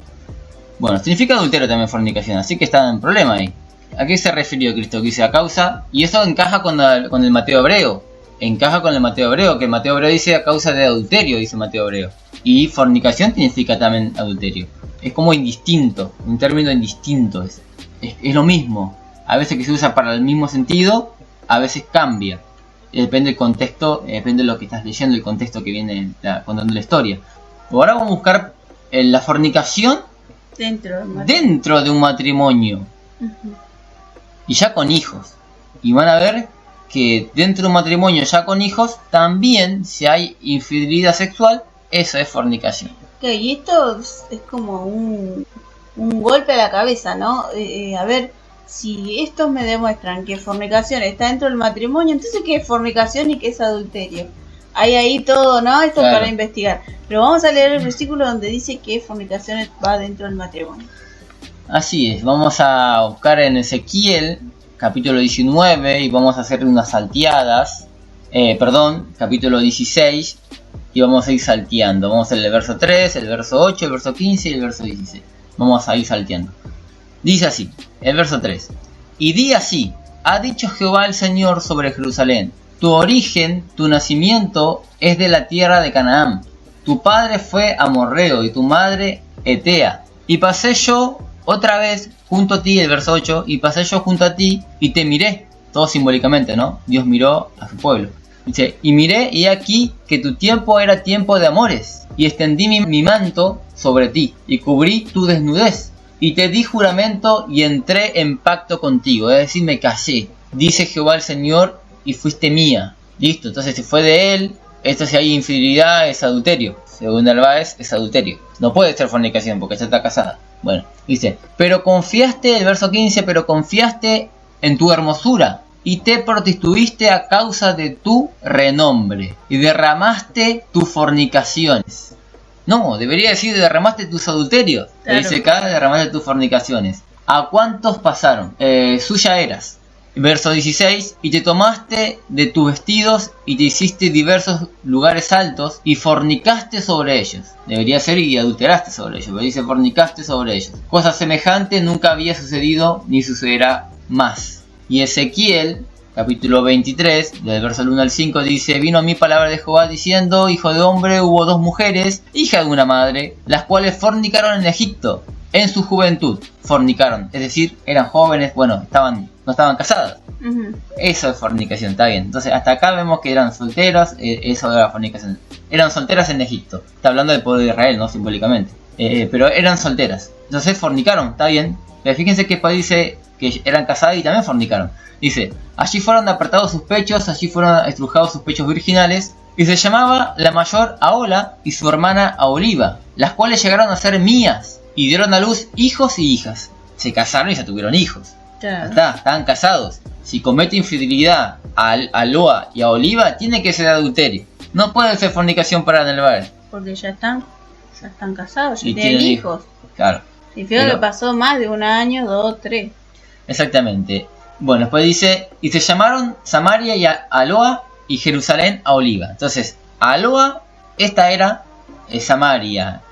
Bueno, significa adulterio también fornicación, así que está en problema ahí. ¿A qué se refirió Cristo? Que dice a causa, y eso encaja con el Mateo Hebreo. Encaja con el Mateo Hebreo, que el Mateo Hebreo dice a causa de adulterio, dice Mateo Hebreo. Y fornicación significa también adulterio. Es como indistinto, un término indistinto es. es lo mismo. A veces que se usa para el mismo sentido, a veces cambia. Depende del contexto, depende de lo que estás leyendo, el contexto que viene contando la historia. Ahora vamos a buscar la fornicación dentro de un matrimonio. Y ya con hijos. Y van a ver que dentro de un matrimonio ya con hijos, también si hay infidelidad sexual, eso es fornicación. Y esto es como un golpe a la cabeza, ¿no? A ver, si estos me demuestran que fornicación está dentro del matrimonio, entonces ¿qué es fornicación y qué es adulterio? Hay ahí todo, ¿no? Esto claro. Para investigar. Pero vamos a leer el versículo donde dice que fornicación va dentro del matrimonio. Así es, vamos a buscar en Ezequiel, capítulo 19, y vamos a hacer unas salteadas. Capítulo 16, y vamos a ir salteando. Vamos a hacer el verso 3, el verso 8, el verso 15 y el verso 16. Vamos a ir salteando. Dice así, el verso 3. Y di así, ha dicho Jehová el Señor sobre Jerusalén. Tu origen, tu nacimiento es de la tierra de Canaán. Tu padre fue amorreo y tu madre etea. Y pasé yo otra vez junto a ti, el verso 8, y pasé yo junto a ti y te miré. Todo simbólicamente, ¿no? Dios miró a su pueblo. Dice, y miré y aquí que tu tiempo era tiempo de amores. Y extendí mi manto sobre ti y cubrí tu desnudez. Y te di juramento y entré en pacto contigo. Es decir, me casé. Dice Jehová el Señor y fuiste mía. Listo, entonces si fue de él, esto si hay infidelidad es adulterio. Según Narváez es adulterio. No puede ser fornicación porque ya está casada. Bueno, dice, pero confiaste, el verso 15, pero confiaste en tu hermosura y te prostituiste a causa de tu renombre y derramaste tus fornicaciones. No, debería decir derramaste tus adulterios. Claro. Dice acá, derramaste tus fornicaciones. ¿A cuántos pasaron? Suya eras. Verso 16, y te tomaste de tus vestidos y te hiciste diversos lugares altos y fornicaste sobre ellos. Debería ser y adulteraste sobre ellos, pero dice fornicaste sobre ellos. Cosa semejante nunca había sucedido ni sucederá más. Y Ezequiel, capítulo 23, del verso 1 al 5, dice, vino a mí palabra de Jehová diciendo, hijo de hombre, hubo dos mujeres, hija de una madre, las cuales fornicaron en Egipto. En su juventud fornicaron, es decir, eran jóvenes, bueno, no estaban casadas. Eso es fornicación, está bien. Entonces hasta acá vemos que eran solteras, eso era fornicación. Eran solteras en Egipto. Está hablando del pueblo de Israel, no simbólicamente. Pero eran solteras. Entonces fornicaron, está bien. Pero fíjense que después dice que eran casadas y también fornicaron. Dice, allí fueron apretados sus pechos, allí fueron estrujados sus pechos virginales. Y se llamaba la mayor Ahola y su hermana Aholiba, las cuales llegaron a ser mías. Y dieron a luz hijos y hijas. Se casaron y se tuvieron hijos. Claro. Estaban casados. Si comete infidelidad a Loa y a Oliva, tiene que ser adulterio. No puede ser fornicación para Narváez. Porque ya están casados, ya tienen hijos. Claro. Significa que pasó más de un año, 2, 3. Exactamente. Bueno, después dice, y se llamaron Samaria y Aloa y Jerusalén a Oliva. Entonces, Aloa, esta era Samaria.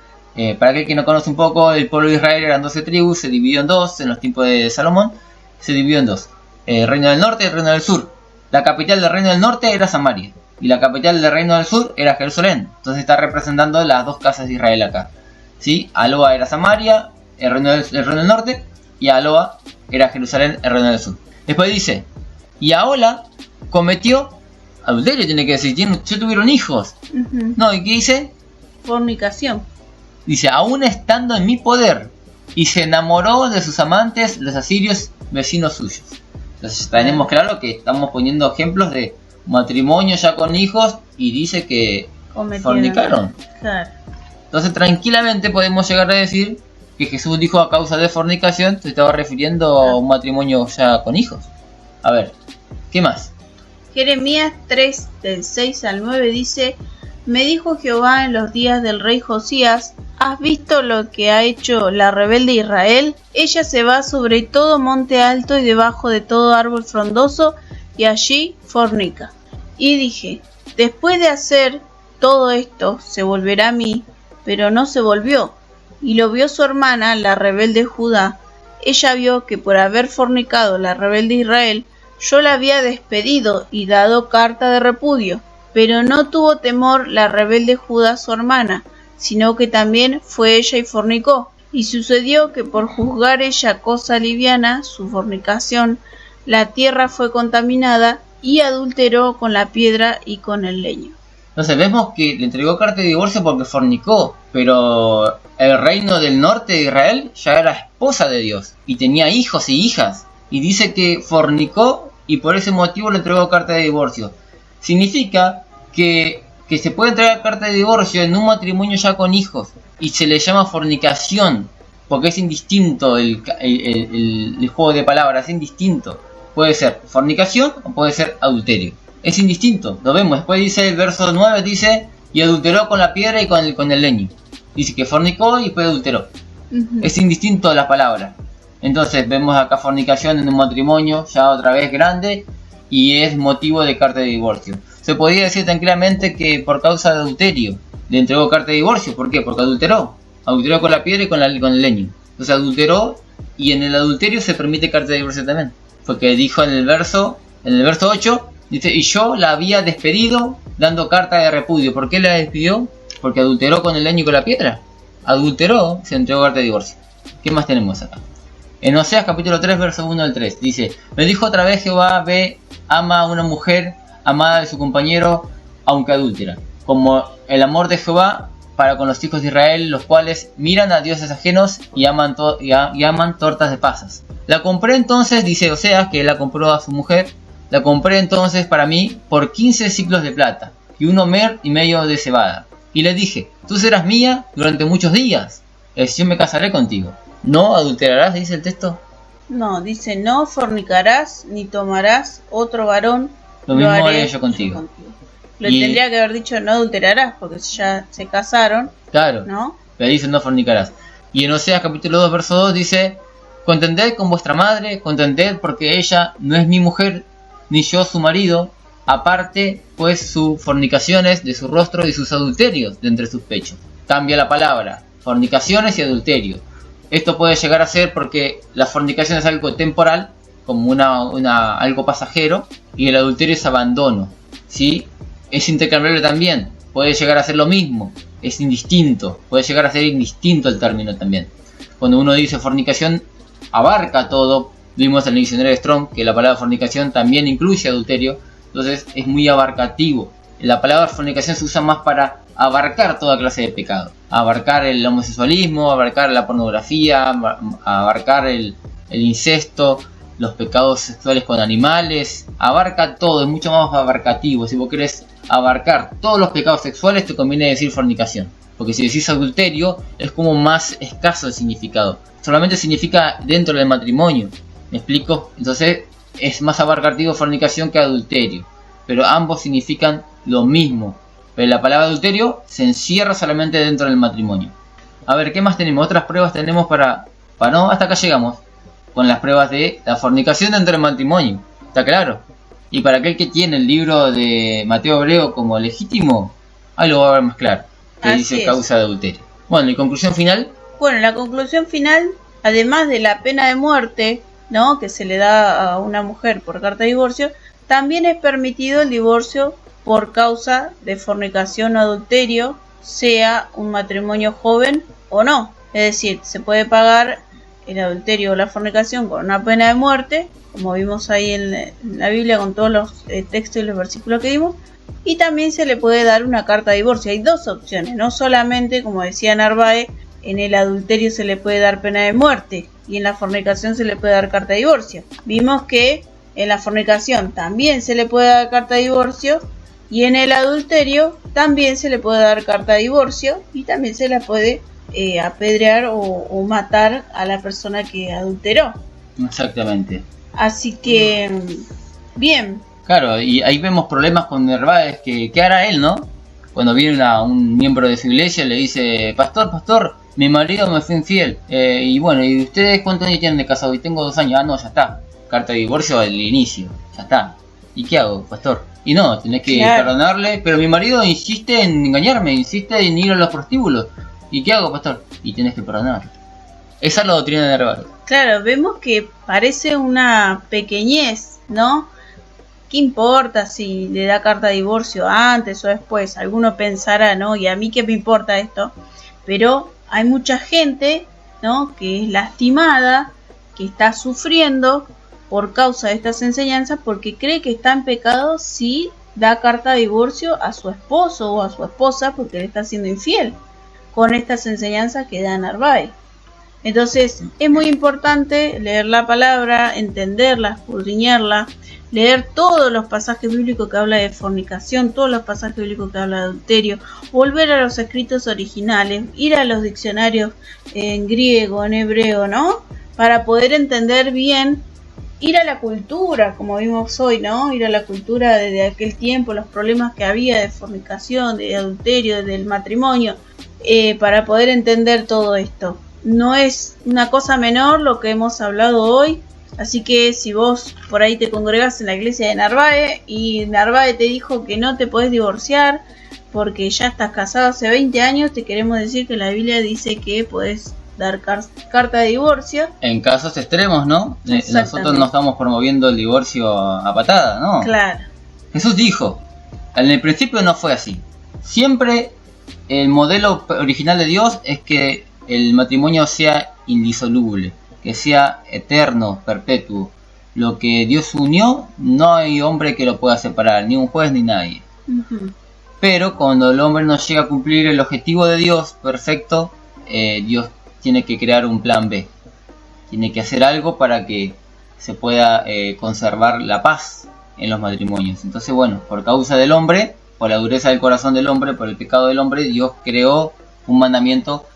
Para aquel que no conoce un poco, el pueblo de Israel eran 12 tribus, se dividió en dos, en los tiempos de Salomón, se dividió en dos. El reino del norte y el reino del sur. La capital del reino del norte era Samaria, y la capital del reino del sur era Jerusalén. Entonces está representando las dos casas de Israel acá. ¿Sí? Aloa era Samaria, el reino del norte, y Aloa era Jerusalén, el reino del sur. Después dice, y Ahola cometió adulterio, tiene que decir, ya tuvieron hijos. No, ¿y qué dice? Fornicación. Dice, aún estando en mi poder, y se enamoró de sus amantes, los asirios, vecinos suyos. Entonces tenemos claro que estamos poniendo ejemplos de matrimonio ya con hijos, y dice que fornicaron. Claro. Entonces tranquilamente podemos llegar a decir que Jesús dijo a causa de fornicación, se estaba refiriendo a un matrimonio ya con hijos. A ver, ¿qué más? Jeremías 3, del 6 al 9 dice, me dijo Jehová en los días del rey Josías, ¿has visto lo que ha hecho la rebelde Israel? Ella se va sobre todo monte alto y debajo de todo árbol frondoso, y allí fornica. Y dije, después de hacer todo esto, se volverá a mí, pero no se volvió. Y lo vio su hermana, la rebelde Judá. Ella vio que por haber fornicado la rebelde Israel, yo la había despedido y dado carta de repudio. Pero no tuvo temor la rebelde Judá su hermana, sino que también fue ella y fornicó. Y sucedió que por juzgar ella cosa liviana, su fornicación, la tierra fue contaminada y adulteró con la piedra y con el leño. Entonces vemos que le entregó carta de divorcio porque fornicó, pero el reino del norte de Israel ya era esposa de Dios y tenía hijos y hijas. Y dice que fornicó y por ese motivo le entregó carta de divorcio. Significa que se puede entregar carta de divorcio en un matrimonio ya con hijos y se le llama fornicación porque es indistinto el juego de palabras, es indistinto. Puede ser fornicación o puede ser adulterio. Es indistinto, lo vemos. Después dice el verso 9, dice, y adulteró con la piedra y con el leño. Dice que fornicó y después adulteró. Es indistinto la palabra. Entonces vemos acá fornicación en un matrimonio ya otra vez grande y es motivo de carta de divorcio. Se podría decir tranquilamente que por causa de adulterio le entregó carta de divorcio. ¿Por qué? Porque adulteró. Adulteró con la piedra y con el leño. Entonces adulteró y en el adulterio se permite carta de divorcio también. Porque dijo en el verso 8, dice, y yo la había despedido dando carta de repudio. ¿Por qué la despidió? Porque adulteró con el leño y con la piedra. Adulteró, se entregó carta de divorcio. ¿Qué más tenemos acá? En Oseas capítulo 3, verso 1 al 3, dice, me dijo otra vez Jehová, ve, ama a una mujer amada de su compañero, aunque adúltera, como el amor de Jehová para con los hijos de Israel, los cuales miran a dioses ajenos y aman tortas de pasas. La compré entonces, dice Oseas, que él la compró a su mujer, la compré entonces para mí por 15 siclos de plata y 1 omer y medio de cebada. Y le dije, tú serás mía durante muchos días, yo me casaré contigo. ¿No adulterarás? Dice el texto. No, dice, no fornicarás ni tomarás otro varón. Lo mismo haré yo contigo. Lo tendría que haber dicho, no adulterarás, porque ya se casaron. Claro, ¿no? Pero dice, no fornicarás. Y en Oseas capítulo 2, verso 2 dice, contended con vuestra madre, contended porque ella no es mi mujer, ni yo su marido, aparte pues sus fornicaciones de su rostro y sus adulterios de entre sus pechos. Cambia la palabra, fornicaciones y adulterio. Esto puede llegar a ser porque la fornicación es algo temporal, como algo pasajero, y el adulterio es abandono, ¿sí? Es intercambiable también, puede llegar a ser lo mismo, es indistinto, puede llegar a ser indistinto el término también. Cuando uno dice fornicación, abarca todo. Vimos en el diccionario de Strong que la palabra fornicación también incluye adulterio, entonces es muy abarcativo. La palabra fornicación se usa más para abarcar toda clase de pecado, abarcar el homosexualismo, abarcar la pornografía, abarcar el incesto, los pecados sexuales con animales, abarca todo, es mucho más abarcativo. Si vos querés abarcar todos los pecados sexuales, te conviene decir fornicación, porque si decís adulterio es como más escaso el significado, solamente significa dentro del matrimonio, ¿me explico? Entonces es más abarcativo fornicación que adulterio, pero ambos significan lo mismo. Pero la palabra adulterio se encierra solamente dentro del matrimonio. A ver, ¿qué más tenemos? Otras pruebas tenemos para no, hasta acá llegamos con las pruebas de la fornicación dentro del matrimonio, ¿está claro? Y para aquel que tiene el libro de Mateo Hebreo como legítimo, ahí lo va a ver más claro, que Así dice es. causa de adulterio. Bueno, ¿y conclusión final? Bueno, la conclusión final, además de la pena de muerte, ¿no?, que se le da a una mujer por carta de divorcio, también es permitido el divorcio por causa de fornicación o adulterio, sea un matrimonio joven o no. Es decir, se puede pagar el adulterio o la fornicación con una pena de muerte, como vimos ahí en la Biblia con todos los textos y los versículos que vimos, y también se le puede dar una carta de divorcio. Hay dos opciones, no solamente, como decía Narváez, en el adulterio se le puede dar pena de muerte y en la fornicación se le puede dar carta de divorcio. Vimos que en la fornicación también se le puede dar carta de divorcio y en el adulterio también se le puede dar carta de divorcio y también se la puede apedrear o matar a la persona que adulteró. Exactamente. Así que, bien. Claro, y ahí vemos problemas con Narváez, que ¿qué hará él, no? Cuando viene un miembro de su iglesia le dice, pastor, mi marido me fue infiel, y bueno, ¿y ustedes cuántos años tienen de casado? Y tengo 2 años, no, ya está, carta de divorcio al inicio, ya está. ¿Y qué hago, pastor? Y no, tenés que perdonarle, pero mi marido insiste en engañarme, insiste en ir a los prostíbulos. ¿Y qué hago, pastor? Y tenés que perdonarle. Esa es la doctrina de Narváez. Claro, vemos que parece una pequeñez, ¿no? ¿Qué importa si le da carta de divorcio antes o después? Alguno pensará, ¿no? ¿Y a mí qué me importa esto? Pero hay mucha gente ¿no? Que es lastimada, que está sufriendo por causa de estas enseñanzas porque cree que está en pecado si da carta de divorcio a su esposo o a su esposa porque le está siendo infiel con estas enseñanzas que da Narváez. Entonces es muy importante leer la palabra, entenderla, escudriñarla, leer todos los pasajes bíblicos que habla de fornicación, todos los pasajes bíblicos que habla de adulterio, volver a los escritos originales, ir a los diccionarios en griego, en hebreo, ¿no? Para poder entender bien, ir a la cultura, como vimos hoy, ¿no? Ir a la cultura desde aquel tiempo, los problemas que había de fornicación, de adulterio, del matrimonio, para poder entender todo esto. No es una cosa menor lo que hemos hablado hoy, así que si vos por ahí te congregás en la iglesia de Narváez y Narváez te dijo que no te podés divorciar porque ya estás casado hace 20 años, te queremos decir que la Biblia dice que podés dar carta de divorcio. En casos extremos, ¿no? Nosotros no estamos promoviendo el divorcio a patada, ¿no? Claro. Jesús dijo, en el principio no fue así. Siempre el modelo original de Dios es que el matrimonio sea indisoluble, que sea eterno, perpetuo. Lo que Dios unió, no hay hombre que lo pueda separar, ni un juez ni nadie. Uh-huh. Pero cuando el hombre no llega a cumplir el objetivo de Dios perfecto, Dios tiene que crear un plan B. Tiene que hacer algo para que se pueda conservar la paz en los matrimonios. Entonces, bueno, por causa del hombre, por la dureza del corazón del hombre, por el pecado del hombre, Dios creó un mandamiento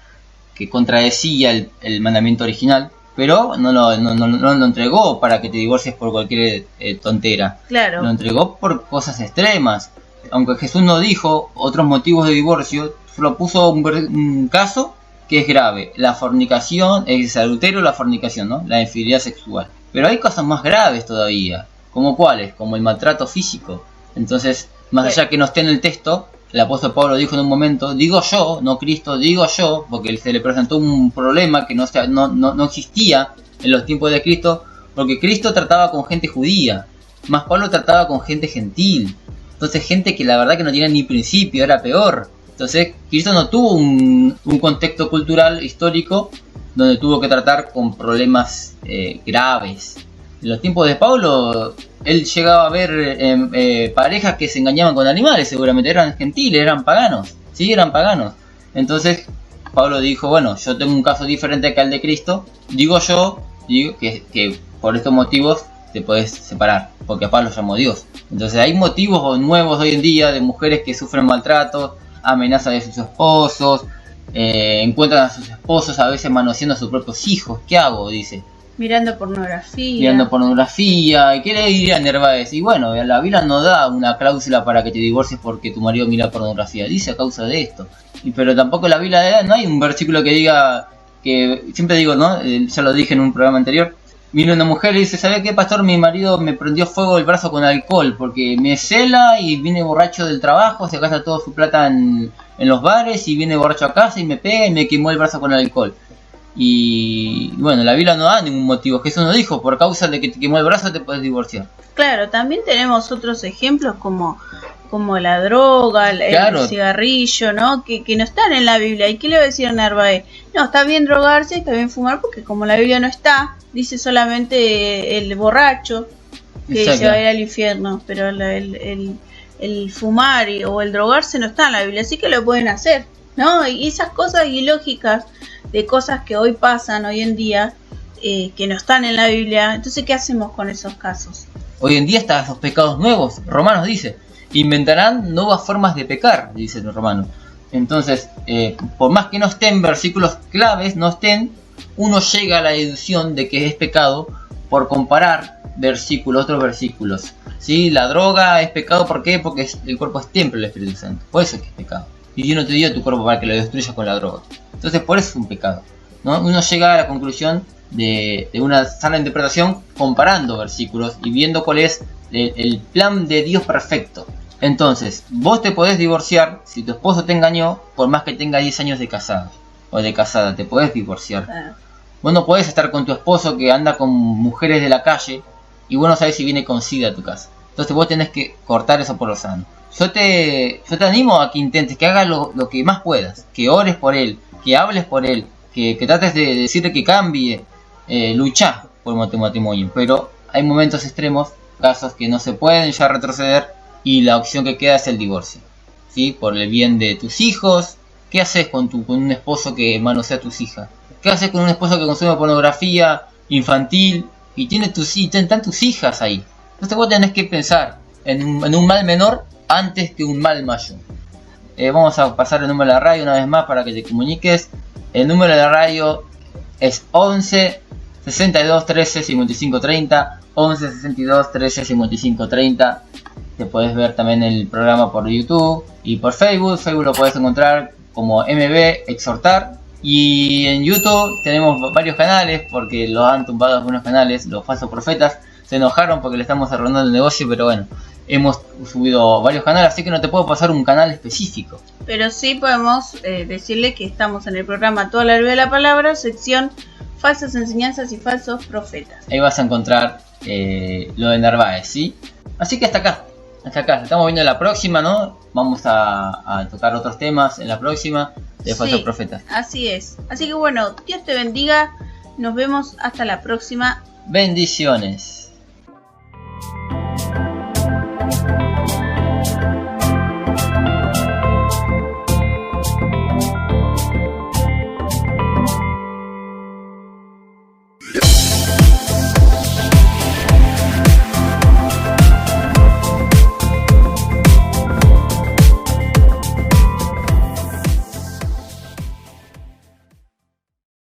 que contradecía el mandamiento original, pero no lo entregó para que te divorcies por cualquier tontera. Claro. Lo entregó por cosas extremas. Aunque Jesús no dijo otros motivos de divorcio, solo puso un caso que es grave. La fornicación, es el adulterio o la fornicación, ¿no? La infidelidad sexual. Pero hay cosas más graves todavía. ¿Como cuáles? Como el maltrato físico. Entonces, más allá que no esté en el texto, el apóstol Pablo dijo en un momento, digo yo, no Cristo, digo yo, porque se le presentó un problema que no existía en los tiempos de Cristo, porque Cristo trataba con gente judía, más Pablo trataba con gente gentil, entonces gente que la verdad que no tenía ni principio, era peor. Entonces Cristo no tuvo un contexto cultural, histórico, donde tuvo que tratar con problemas graves. En los tiempos de Pablo, él llegaba a ver parejas que se engañaban con animales, seguramente eran gentiles, eran paganos, sí, eran paganos. Entonces Pablo dijo, bueno, yo tengo un caso diferente que el de Cristo, digo que por estos motivos te podés separar, porque a Pablo llamó Dios. Entonces hay motivos nuevos hoy en día de mujeres que sufren maltrato, amenazas de sus esposos, encuentran a sus esposos a veces manoseando a sus propios hijos. ¿Qué hago? Dice. Mirando pornografía. ¿Y qué le diría Narváez? Y bueno, la Biblia no da una cláusula para que te divorcies porque tu marido mira pornografía. Dice a causa de esto. Pero tampoco la Biblia no hay un versículo que diga, que siempre digo, ¿no? Ya lo dije en un programa anterior. Viene una mujer y dice, ¿sabe qué, pastor? Mi marido me prendió fuego el brazo con alcohol porque me cela y viene borracho del trabajo, se gasta toda su plata en los bares y viene borracho a casa y me pega y me quemó el brazo con el alcohol. Y bueno, la Biblia no da ningún motivo. Jesús no dijo, por causa de que te quemó el brazo te puedes divorciar. Claro, también tenemos otros ejemplos como la droga, el cigarrillo, ¿no? Que no están en la Biblia. ¿Y qué le va a decir a Narváez? No, está bien drogarse, está bien fumar, porque como la Biblia no está, dice solamente el borracho que se va a ir al infierno, pero el fumar o el drogarse no está en la Biblia, así que lo pueden hacer, ¿no? Y esas cosas ilógicas de cosas que hoy pasan, hoy en día, que no están en la Biblia. Entonces, ¿qué hacemos con esos casos? Hoy en día están esos pecados nuevos. Romanos dice, inventarán nuevas formas de pecar, dice el Romano. Entonces, por más que no estén versículos claves, uno llega a la deducción de que es pecado por comparar otros versículos. ¿Sí? La droga es pecado, ¿por qué? Porque el cuerpo es templo del Espíritu Santo. Por eso es que es pecado. Y Dios no te dio tu cuerpo para que lo destruyas con la droga. Entonces por eso es un pecado, ¿no? Uno llega a la conclusión de una sana interpretación comparando versículos y viendo cuál es el plan de Dios perfecto. Entonces, vos te podés divorciar si tu esposo te engañó, por más que tenga 10 años de casado o de casada, te podés divorciar. Vos no podés estar con tu esposo que anda con mujeres de la calle y vos no sabés si viene con SIDA a tu casa. Entonces vos tenés que cortar eso por lo sano. Yo te animo a que intentes, que hagas lo que más puedas, que ores por él, que hables por él, que trates de decirle que cambie, lucha por tu matrimonio, pero hay momentos extremos, casos que no se pueden ya retroceder y la opción que queda es el divorcio, ¿sí? Por el bien de tus hijos. ¿Qué haces con un esposo que manosea a tus hijas? ¿Qué haces con un esposo que consume pornografía infantil y están tus hijas ahí? Entonces vos tenés que pensar en un mal menor antes que un mal mayor. Vamos a pasar el número de la radio una vez más para que te comuniques. El número de la radio es 11 62 13 55 30. 11 62 13 55 30. Te puedes ver también el programa por YouTube y por Facebook. Facebook lo puedes encontrar como MB Exhortar. Y en YouTube tenemos varios canales, porque los han tumbado algunos canales, los falsos profetas. Se enojaron porque le estamos arruinando el negocio, pero bueno, hemos subido varios canales, así que no te puedo pasar un canal específico. Pero sí podemos decirle que estamos en el programa Toda la Luz de la Palabra, sección Falsas Enseñanzas y Falsos Profetas. Ahí vas a encontrar lo de Narváez, ¿sí? Así que hasta acá. Estamos viendo la próxima, ¿no? Vamos a tocar otros temas en la próxima de Falsos Profetas. Así es. Así que bueno, Dios te bendiga. Nos vemos hasta la próxima. Bendiciones.